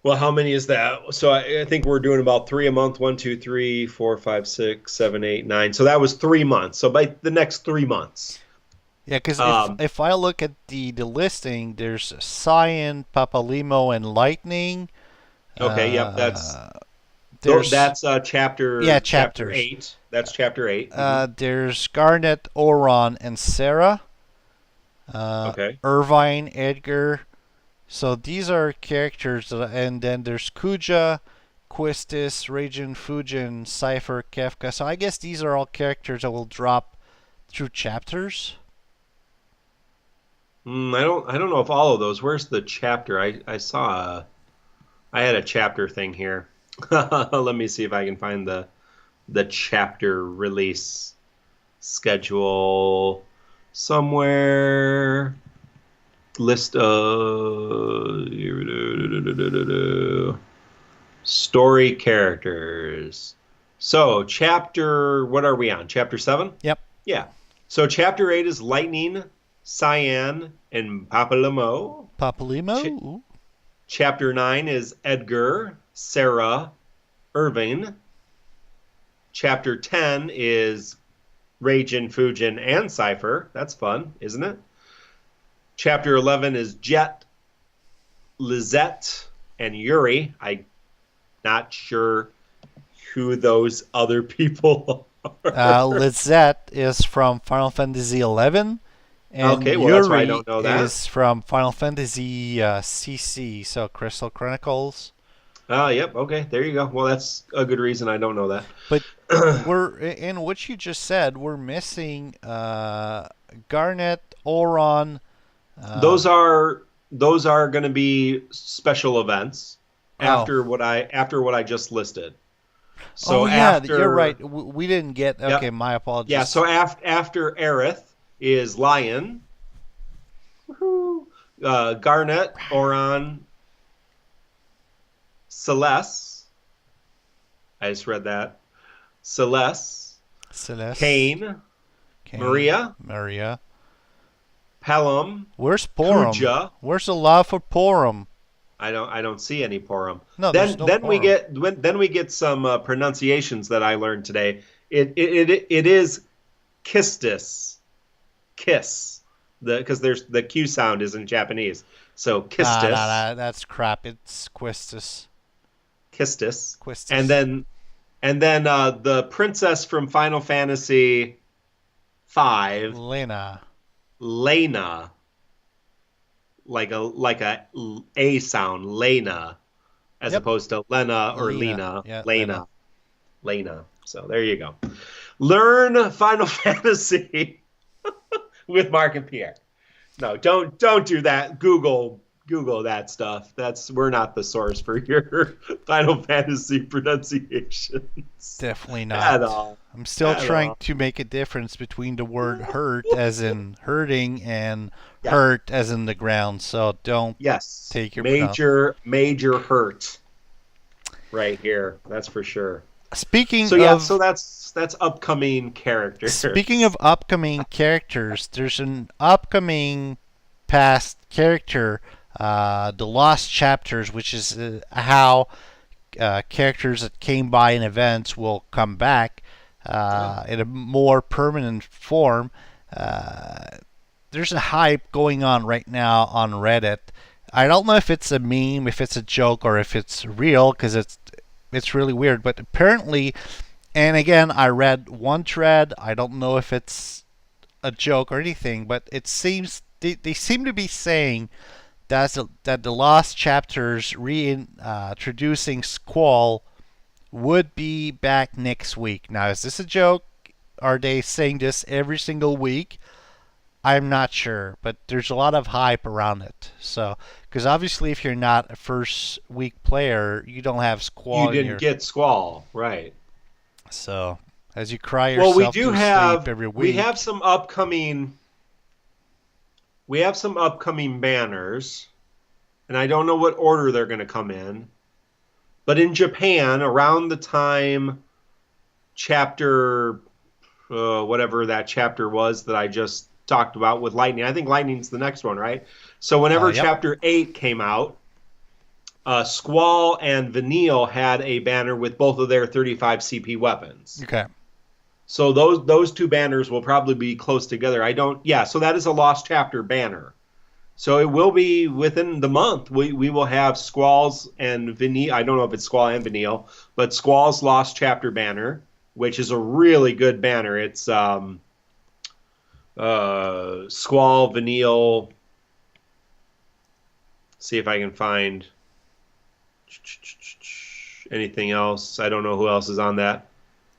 Well, how many is that? So I think we're doing about 3 a month. 1, 2, 3, 4, 5, 6, 7, 8, 9. So that was 3 months. So by the next 3 months. Yeah, because if I look at the listing, there's Cyan, Papalimo, and Lightning. Okay, yep, that's chapter. Yeah, chapter 8. That's chapter 8. There's Garnet, Oron, and Sarah. Okay. Irvine, Edgar. So these are characters, and then there's Kuja, Quistis, Ragin, Fujin, Cypher, Kefka. So I guess these are all characters that will drop through chapters. I don't know if all of those. Where's the chapter? I saw I had a chapter thing here. Let me see if I can find the chapter release schedule somewhere. List of story characters. So what are we on? Chapter 7? Yep. Yeah. So chapter 8 is Lightning, Cyan, and Papalimo. Papalimo? Chapter 9 is Edgar, Sarah, Irving. Chapter 10 is Ragin, Fujin, and Cypher. That's fun, isn't it? Chapter 11 is Jet, Lizette, and Yuri. I'm not sure who those other people are. Lizette is from Final Fantasy 11. And okay, well, Yuri that's why I don't know that. Is from Final Fantasy CC, so Crystal Chronicles. Yep, okay, there you go. Well, that's a good reason I don't know that. But we're in what you just said, we're missing Garnet, Oron. Those are those are going to be special events Oh. after what I just listed. Oh So yeah, you're right. after We didn't get. Okay, yep. my Yeah, apologies. so after Aerith is Lion, woohoo, Garnet, Oron, Celeste. I just read that. Celeste, Celeste, Kane, Kane, Maria, Maria. Pelham, Where's Porum? Kuja. Where's the love for Porum? I don't see any Porum. No, there's Then no then we Porum. get then we get some pronunciations that I learned today. It is Kistis, kiss, because there's the Q sound is in Japanese. So Nah, nah, Kistis, nah, that's crap. It's Quistis. Kistis, and Quistis. then the princess from Final Fantasy V, Lena. Lena, like a sound, Lena, as Yep. opposed to Lena or Lena. Lena, Yeah, Lena. Lena. So there you go. Learn Final Fantasy with Mark and Pierre. No, don't do that. Google that stuff. We're not the source for your Final Fantasy pronunciations Definitely at not. all. I'm still At trying all. to make a difference between the word hurt as in hurting and Yeah. hurt as in the ground. So don't Yes. take your pronoun. Major hurt right here. That's for sure. Speaking So yeah, of so that's upcoming characters. Speaking of upcoming characters, there's an upcoming past character, the Lost Chapters, which is how characters that came by in events will come back in a more permanent form. Uh, there's a hype going on right now on Reddit. I don't know if it's a meme, if it's a joke, or if it's real, because it's really weird. But apparently, and again, I read one thread. I don't know if it's a joke or anything, but it seems they seem to be saying that the Lost Chapters reintroducing Squall would be back next week. Now, is this a joke? Are they saying this every single week? I'm not sure, but there's a lot of hype around it. So, because obviously, if you're not a first week player, you don't have You Squall in didn't your. get Squall, right? So, as you cry Well, yourself to sleep every we have week, some upcoming banners, and I don't know what order they're going to come in. But in Japan, around the time chapter whatever that chapter was that I just talked about with Lightning, I think Lightning's the next one, right? So whenever yep. chapter 8 came out, Squall and Vanille had a banner with both of their 35 CP weapons. Okay. So those two banners will probably be close together. So that is a Lost Chapter banner. So it will be within the month. We will have Squall's and Vanille. I don't know if it's Squall and Vanille, but Squall's Lost Chapter banner, which is a really good banner. It's Squall, Vanille. See if I can find anything else. I don't know who else is on that.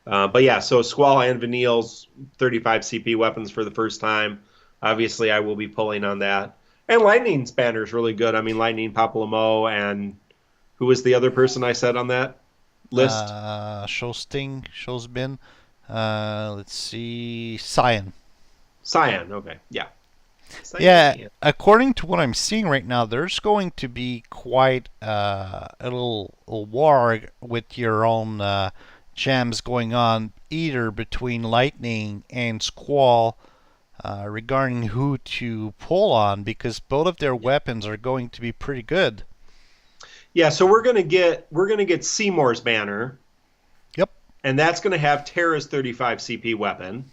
But yeah, so Squall and Vanille's 35 CP weapons for the first time. Obviously, I will be pulling on that. And Lightning's banner is really good. I mean, Lightning, Papalemon, and who was the other person I said on that list? Shosting, Shosbin. Let's see, Cyan. Cyan. Okay, yeah. Yeah, Cyan. according to what I'm seeing right now, there's going to be quite a little war with your own gems going on, either between Lightning and Squall, regarding who to pull on, because both of their weapons are going to be pretty good. Yeah, so we're gonna get Seymour's banner. Yep. And that's gonna have Terra's 35 CP weapon.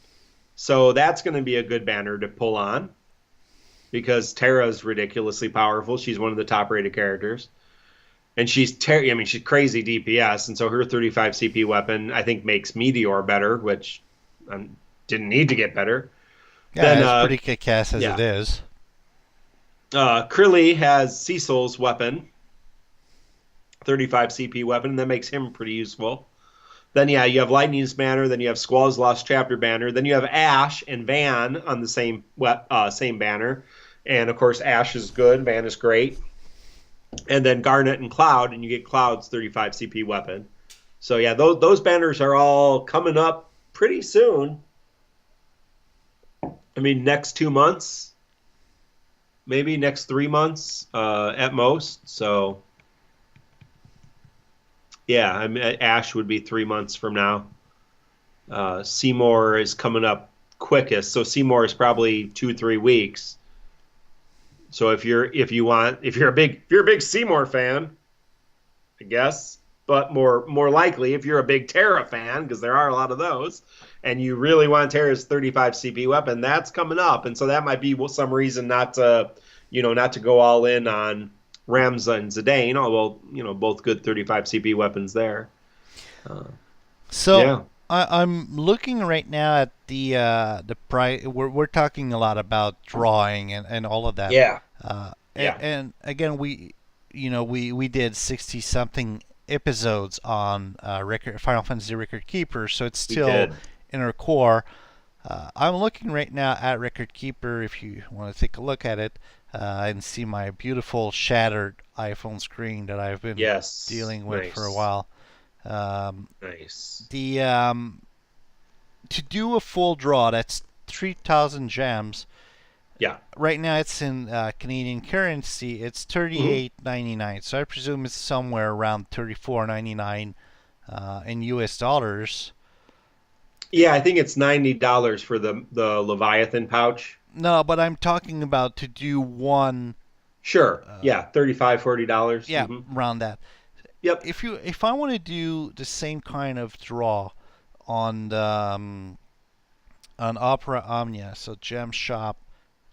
So that's gonna be a good banner to pull on. Because Terra's ridiculously powerful. She's one of the top rated characters. And she's crazy DPS, and so her 35 CP weapon I think makes Meteor better, which didn't need to get better. Yeah, Then it's pretty kick-ass as it is. Krilly has Cecil's weapon, 35 CP weapon, and that makes him pretty useful. Then you have Lightning's banner, then you have Squall's Lost Chapter banner, then you have Ash and Van on the same banner. And of course, Ash is good, Man is great. And then Garnet and Cloud, and you get Cloud's 35 CP weapon. So yeah, those banners are all coming up pretty soon. I mean, next 2 months, maybe next 3 months at most. So yeah, I mean, Ash would be 3 months from now. Seymour is coming up quickest, so Seymour is probably 2-3 weeks. So if you're a big Seymour fan, I guess, but more likely if you're a big Terra fan, because there are a lot of those, and you really want Terra's 35 CP weapon, that's coming up, and so that might be some reason not to go all in on Ramza and Zidane, although both good 35 CP weapons there. So Yeah. I'm looking right now at the price. We're talking a lot about drawing and all of that. Yeah. Yeah. And again, we did 60 something episodes on Final Fantasy Record Keeper, so it's still in our core. I'm looking right now at Record Keeper. If you want to take a look at it and see my beautiful shattered iPhone screen that I've been dealing with for a while. Nice. To do a full draw, that's 3,000 gems. Yeah. Right now it's in Canadian currency. It's $38.99. So I presume it's somewhere around $34.99 in US dollars. Yeah, I think it's $90 for the Leviathan pouch. No, but I'm talking about to do one. Sure. Yeah, $35-$40. Yeah, around that. Yep. If I want to do the same kind of draw on on Opera Omnia, so Gem Shop,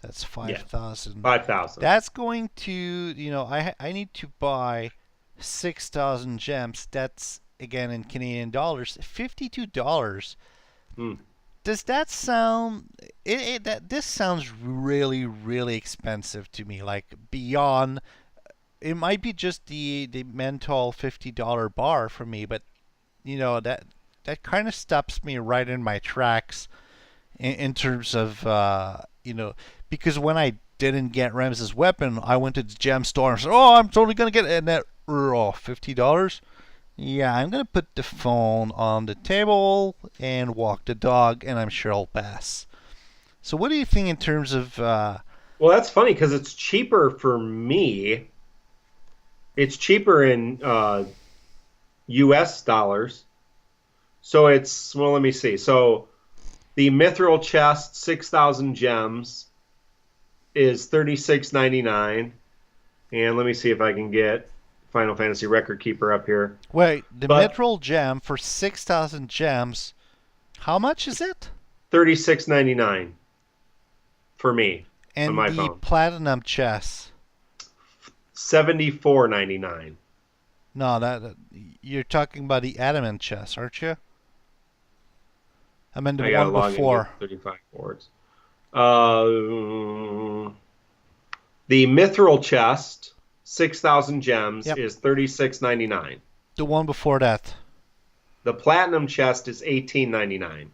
that's 5,000. 5,000. That's going to I need to buy 6,000 gems. That's again in Canadian dollars, $52. Does that sound? This sounds really really expensive to me. Like beyond. It might be just the mental $50 bar for me, but that kind of stops me right in my tracks in terms of because when I didn't get Ramza's weapon, I went to the gem store and said, "Oh, I'm totally gonna get it." And that $50. Yeah, I'm gonna put the phone on the table and walk the dog, and I'm sure I'll pass. So, what do you think in terms of? Well, that's funny because it's cheaper for me. It's cheaper in U.S. dollars. So let me see. So the Mithril chest, 6,000 gems, is $36.99. And let me see if I can get Final Fantasy Record Keeper up here. Wait, the Mithril gem for 6,000 gems, how much is it? $36.99 for me on my phone. And the platinum chest? $74.99. No, you're talking about the adamant chest, aren't you? I meant the one before. 35 boards. The Mithril chest, 6,000 gems, is $36.99. The one before that. The platinum chest is $18.99.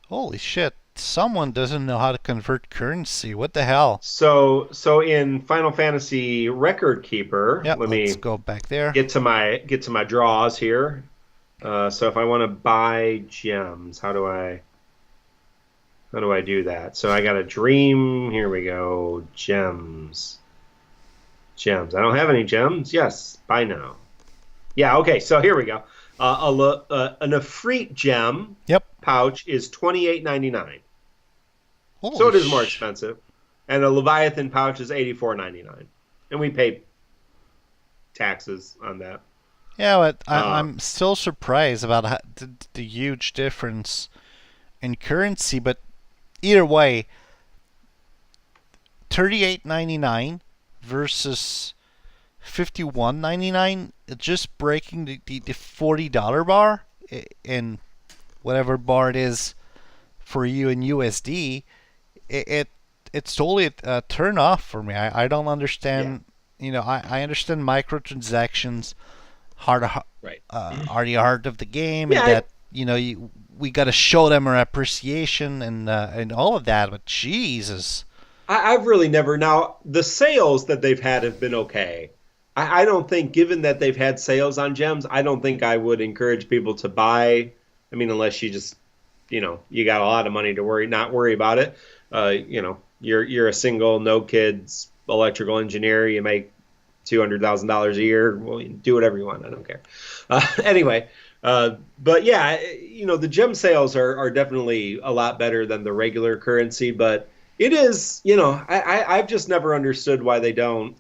Holy shit. Someone doesn't know how to convert currency. What the hell? So in Final Fantasy Record Keeper, let's go back there. Get to my draws here. So if I want to buy gems, how do I do that? So I got a dream. Here we go. Gems. I don't have any gems. Yes, buy now. Yeah. Okay. So here we go. An Efreet gem pouch is $28.99. So it is more expensive. And a Leviathan pouch is $84.99. And we pay taxes on that. Yeah, but I'm still surprised about the huge difference in currency. But either way, $38.99 versus $51.99, just breaking the $40 bar in whatever bar it is for you in USD. It's totally a turn off for me. I don't understand. Yeah. I understand microtransactions are the heart of the game, and that we got to show them our appreciation and all of that. But Jesus, I've really never. Now, the sales that they've had have been okay. I don't think, given that they've had sales on gems, I don't think I would encourage people to buy. I mean, unless you just, you got a lot of money to not worry about it. You're a single, no kids, electrical engineer. You make $200,000 a year. Well, you do whatever you want. I don't care. Anyway, but yeah, the gem sales are definitely a lot better than the regular currency, but it is, I've just never understood why they don't,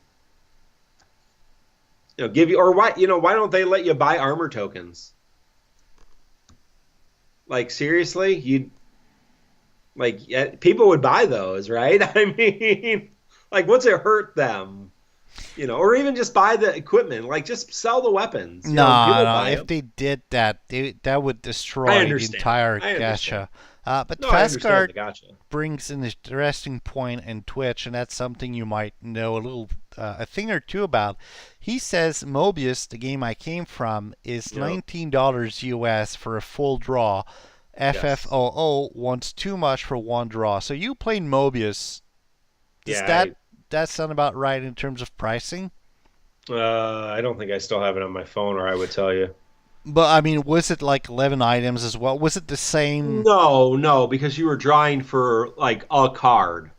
give you, or why don't they let you buy armor tokens? Like, seriously, people would buy those, right? I mean, like, what's it hurt them? Or even just buy the equipment, like just sell the weapons. No, People no. buy If them. they did that, that would I destroy the understand. entire I understand. gacha. But No, I understand Fastguard the gotcha. brings an interesting point in Twitch, and that's something you might know a thing or two about. He says Mobius, the game I came from, is Yep. $19 US for a full draw. Yes. FFOO wants too much for one draw. So you played Mobius. Does Yeah. that sound about right in terms of pricing? I don't think I still have it on my phone, or I would tell you. But I mean, was it like 11 items as well? Was it the same? No, no, because you were drawing for like a card.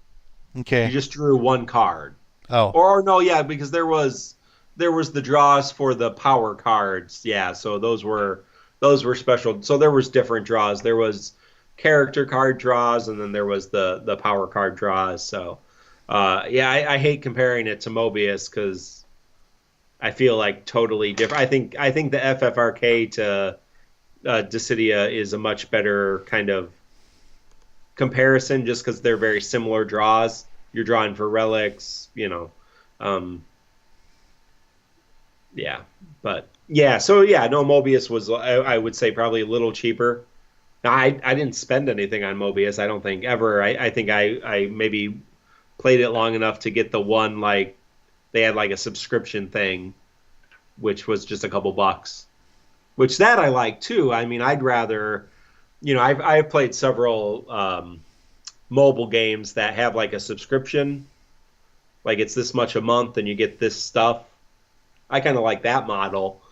You Okay. just drew one card. Oh, Or no, yeah, because there was the draws for the power cards. Yeah, so those were special. So there was different draws. There was character card draws, and then there was the power card draws. So yeah, I hate comparing it to Mobius because I feel like totally different. I think the FFRK to Dissidia is a much better kind of comparison just because they're very similar draws. You're drawing for relics, um, yeah, but yeah, so yeah, no, Mobius was I would say probably a little cheaper. Now, I didn't spend anything on Mobius. I don't think ever. I think I maybe played it long enough to get the one like they had like a subscription thing, which was just a couple bucks. Which that I like too. I mean, I'd rather, I've played several mobile games that have like a subscription, like it's this much a month and you get this stuff. I kind of like that model.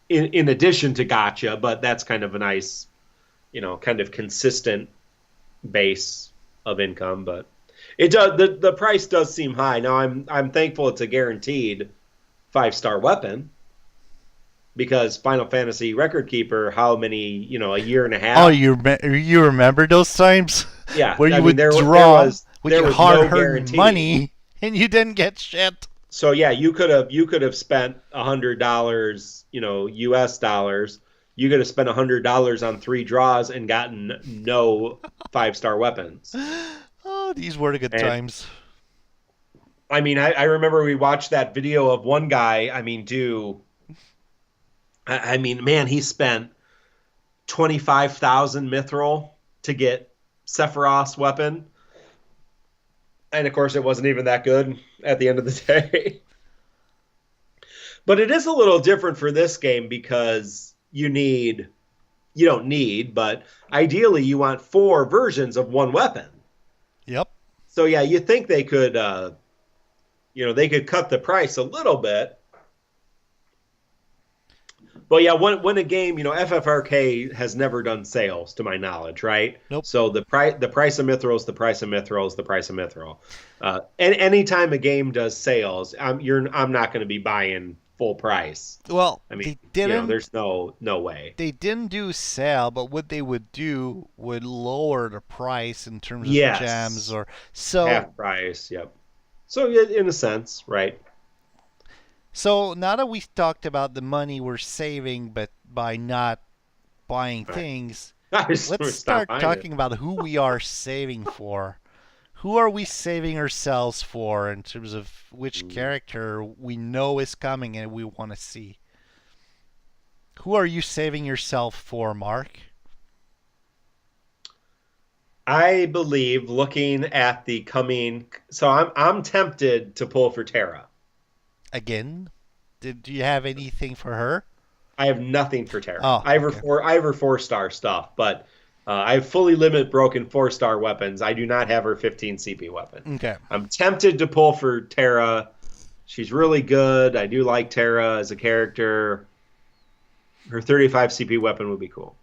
In addition to gotcha, but that's kind of a nice, kind of consistent base of income. But it does the price does seem high. Now I'm thankful it's a guaranteed 5-star weapon because Final Fantasy Record Keeper, how many, a year and a oh, half. you remember those times Yeah, where I you mean would there draw was with there your was no hard-earned guarantee. money and you didn't get shit. So yeah, you could have spent $100, US dollars. You could have spent $100 on 3 draws and gotten no 5-star weapons. Oh, these were the good And times. I mean, I remember we watched that video of one guy. I mean, I mean, man, he spent 25,000 mithril to get Sephiroth's weapon, and of course, it wasn't even that good at the end of the day. But it is a little different for this game because you don't need, but ideally you want 4 versions of one weapon. Yep. So yeah, you think they could cut the price a little bit. But yeah, when a game, FFRK has never done sales to my knowledge, right? Nope. So the price of mithril is the price of mithril is the price of mithril. And anytime a game does sales, I'm not going to be buying full price. Well, I mean, they didn't. there's no way. They didn't do sale, but what they would do would lower the price in terms of gems Yes, or so. half price. Yep. So yeah, in a sense, right? So now that we've talked about the money we're saving, but by not buying Right. things, I just let's stop start buying it. talking about who we are saving for. Who are we saving ourselves for in terms of which character we know is coming and we want to see? Who are you saving yourself for, Mark? I believe looking at the coming, so I'm tempted to pull for Terra. Again? Do you have anything for her? I have nothing for Terra. Oh, I have her okay. four I have her 4-star stuff, but I have fully limit broken 4-star weapons. I do not have her 15 CP weapon. Okay. I'm tempted to pull for Terra. She's really good. I do like Terra as a character. Her 35 CP weapon would be cool.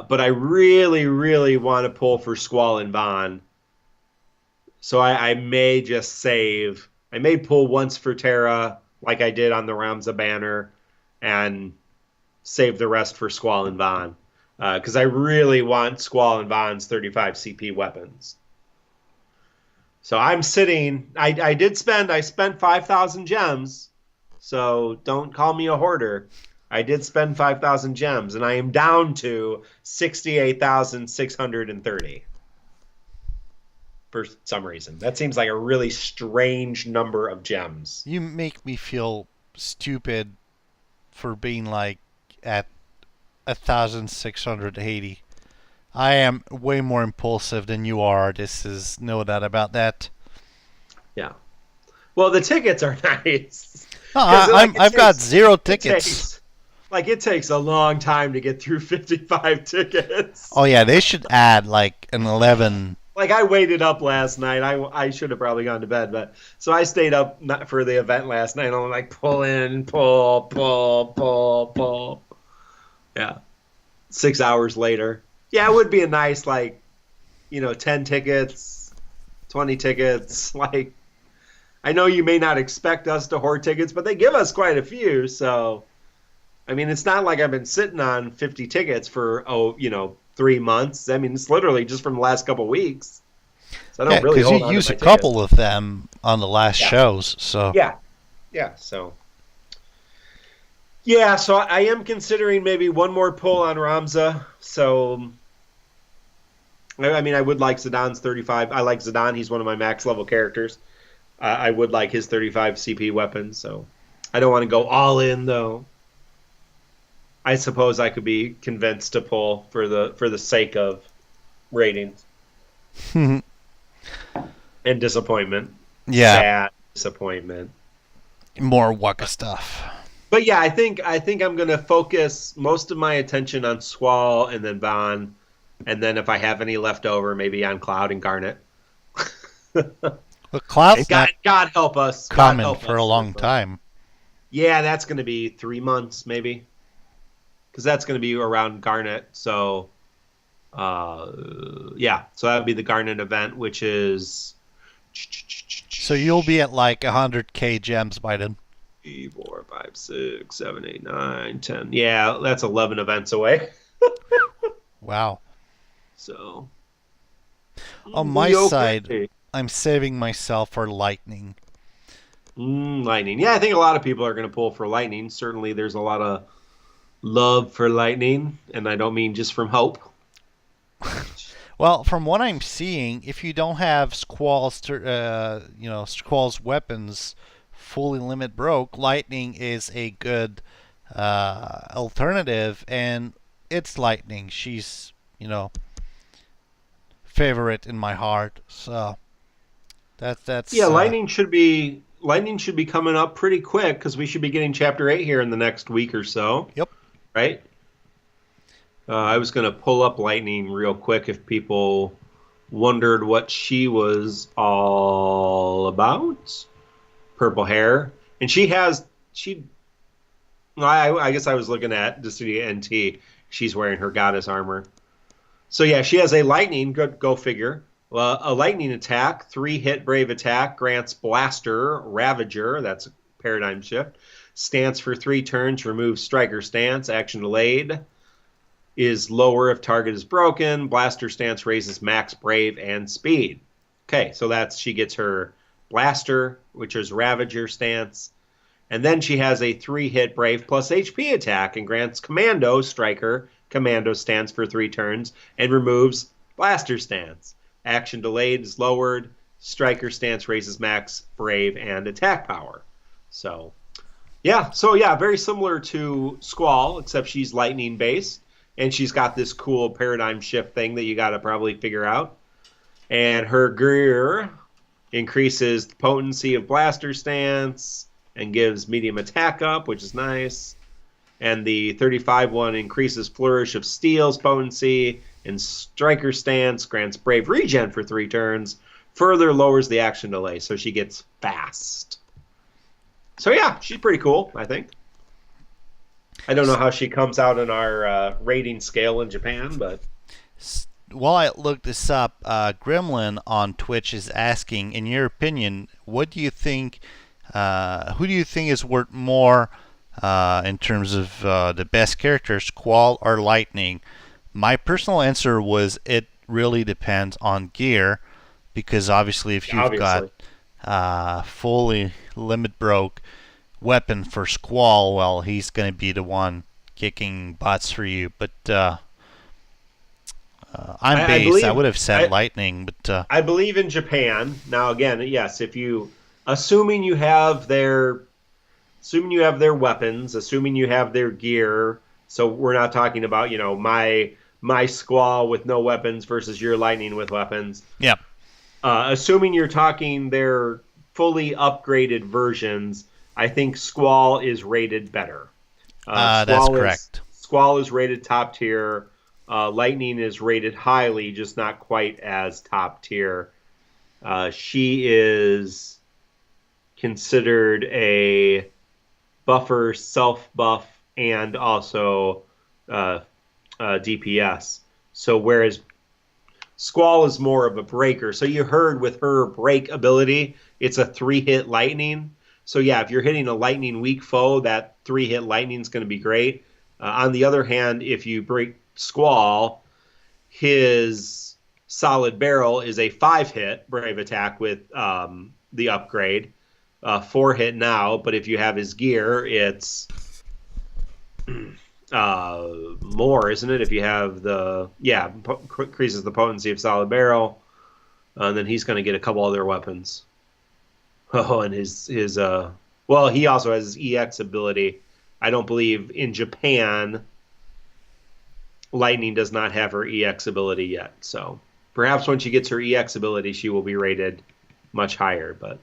But I really, really want to pull for Squall and Von. So I may just save. I may pull once for Terra, like I did on the Ramza banner, and save the rest for Squall and Von. Because I really want Squall and Von's 35 CP weapons. So I'm sitting. I spent 5,000 gems. So don't call me a hoarder. I did spend 5,000 gems, and I am down to 68,630 for some reason. That seems like a really strange number of gems. You make me feel stupid for being like at 1,680. I am way more impulsive than you are. This is no doubt about that. Yeah. Well, the tickets are nice. I've got 0 tickets. It takes a long time to get through 55 tickets. Oh yeah, they should add like an 11. Like I waited up last night. I should have probably gone to bed, but so I stayed up for the event last night. I'm like pull in, pull. Yeah. 6 hours later. Yeah, it would be a nice 10 tickets, 20 tickets. Like I know you may not expect us to hoard tickets, but they give us quite a few, so I mean, it's not like I've been sitting on 50 tickets for 3 months. I mean, it's literally just from the last couple of weeks. So I don't really hold on to my you used a tickets. couple of them on the last shows. So yeah. So I am considering maybe one more pull on Ramza. So I mean, I would like Zidane 35. I like Zidane. He's one of my max level characters. I would like his 35 CP weapon. So I don't want to go all in though. I suppose I could be convinced to pull for the sake of ratings and disappointment. Yeah, Sad disappointment. more Waka stuff. But yeah, I think I'm gonna focus most of my attention on Squall and then Von, and then if I have any left over, maybe on Cloud and Garnet. Well, Cloud's not God help us. coming for a long time. Yeah, that's gonna be 3 months maybe. Because that's going to be around Garnet. So, so that would be the Garnet event, which is... So you'll be at like 100k gems by then. 3, 4, 5, 6, 7, 8, 9, 10. Yeah, that's 11 events away. Wow. So... On my side, I'm saving myself for Lightning. Lightning. Yeah, I think a lot of people are going to pull for Lightning. Certainly there's a lot of love for Lightning, and I don't mean just from hope. Well, from what I'm seeing, if you don't have Squall's weapons fully limit broke, Lightning is a good alternative, and it's Lightning. She's, favorite in my heart. So that's Lightning should be coming up pretty quick because we should be getting Chapter 8 here in the next week or so. Yep. Right? I was going to pull up Lightning real quick if people wondered what she was all about. Purple hair. And I guess I was looking at Dissidia NT. She's wearing her goddess armor. So yeah, she has a Lightning, go figure. A Lightning attack, 3-hit brave attack, grants Blaster, Ravager, that's a paradigm shift. Stance for 3 turns, removes Striker Stance. Action delayed is lower if target is broken. Blaster Stance raises max Brave and Speed. Okay, so she gets her Blaster, which is Ravager Stance. And then she has a 3-hit Brave plus HP attack and grants Commando Striker, Commando Stance for 3 turns, and removes Blaster Stance. Action delayed is lowered. Striker Stance raises max Brave and attack power. So very similar to Squall, except she's Lightning based, and she's got this cool paradigm shift thing that you got to probably figure out. And her gear increases the potency of Blaster Stance and gives medium attack up, which is nice. and the 35 one increases Flourish of Steel's potency and Striker Stance, grants Brave Regen for 3 turns, further lowers the action delay, so she gets fast. So yeah, she's pretty cool, I think. I don't know how she comes out in our rating scale in Japan, but... While I look this up, Gremlin on Twitch is asking, in your opinion, what do you think, who do you think is worth more in terms of the best characters, Squall or Lightning? My personal answer was it really depends on gear, because obviously if you've got fully limit broke weapon for Squall, well, he's going to be the one kicking butts for you. But I'm base. I would have said Lightning, but I believe in Japan. Now again, yes, if you assuming you have their weapons, assuming you have their gear, so we're not talking about, my Squall with no weapons versus your Lightning with weapons. Yeah. Assuming you're talking their fully upgraded versions, I think Squall is rated better. That's correct. Squall is rated top tier. Lightning is rated highly, just not quite as top tier. She is considered a buffer, self-buff, and also DPS. So whereas Squall is more of a breaker. So you heard with her break ability, it's a 3-hit lightning. So yeah, if you're hitting a lightning weak foe, that 3-hit lightning is going to be great. On the other hand, if you break Squall, his solid barrel is a 5-hit brave attack with the upgrade. 4-hit now, but if you have his gear, it's more, isn't it? If you have increases the potency of solid barrel, and then he's going to get a couple other weapons. Oh, and he also has his EX ability. I don't believe in Japan Lightning does not have her EX ability yet. So perhaps when she gets her EX ability, she will be rated much higher. But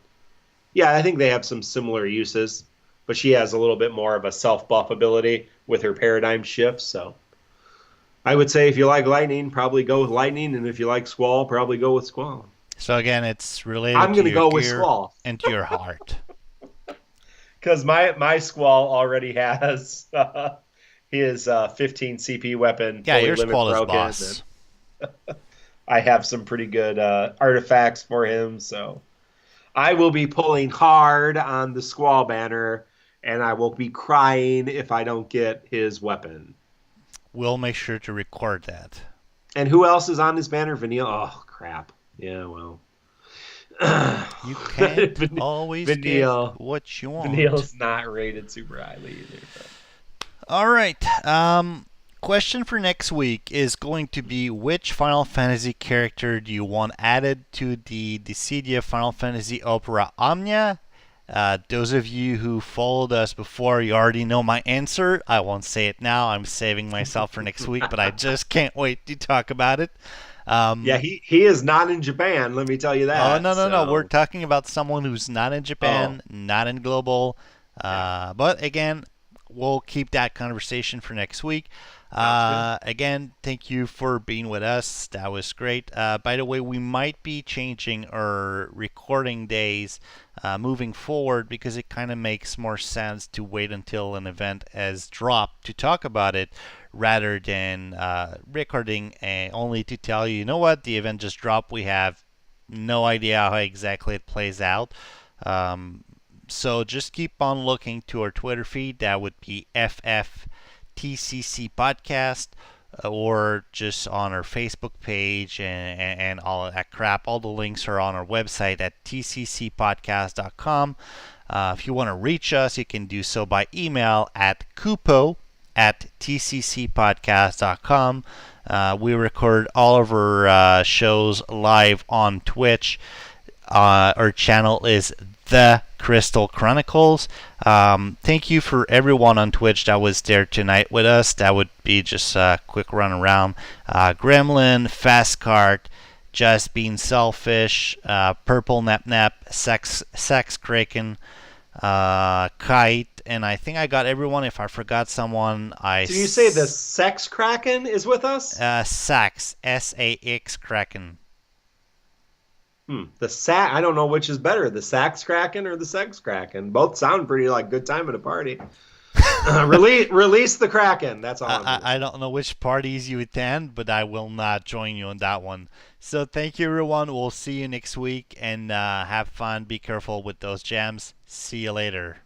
yeah, I think they have some similar uses. But she has a little bit more of a self-buff ability with her paradigm shift. So I would say if you like Lightning, probably go with Lightning. And if you like Squall, probably go with Squall. So again, it's related I'm to gonna your go with gear Squall. and to your heart. Because my Squall already has his 15 CP weapon. Yeah, your Squall is boss. I have some pretty good artifacts for him, so I will be pulling hard on the Squall banner, and I will be crying if I don't get his weapon. We'll make sure to record that. And who else is on his banner? Vanille? Oh, crap. Yeah, well. You can't always get what you want. Vanille's not rated super highly either. But. All right. Question for next week is going to be, which Final Fantasy character do you want added to the Dissidia Final Fantasy Opera Omnia? Those of you who followed us before, you already know my answer. I won't say it now. I'm saving myself for next week, but I just can't wait to talk about it. Yeah, he is not in Japan, let me tell you that. Oh, no. We're talking about someone who's not in Japan, not in Global. But again, we'll keep that conversation for next week. Again, thank you for being with us. That was great. By the way, we might be changing our recording days moving forward because it kind of makes more sense to wait until an event has dropped to talk about it rather than recording only to tell you, you know what, the event just dropped. We have no idea how exactly it plays out. So just keep on looking to our Twitter feed. That would be FFTCC Podcast, or just on our Facebook page and all of that crap. All the links are on our website at tccpodcast.com. If you want to reach us, you can do so by email at kupo@tccpodcast.com. We record all of our shows live on Twitch. Our channel is The Crystal Chronicles. Thank you for everyone on Twitch that was there tonight with us. That would be just a quick run around. Gremlin, Fastcart, Just Being Selfish, Purple Nap Nap, Sex Kraken, Kite, and I think I got everyone. If I forgot someone, So you say the Sex Kraken is with us? Sax, S-A-X Kraken. I don't know which is better, the Sax Kraken or the Sex Kraken. Both sound pretty like good time at a party. Release the Kraken. That's all I'm doing. I don't know which parties you attend, but I will not join you on that one. So thank you, everyone. We'll see you next week, and have fun. Be careful with those gems. See you later.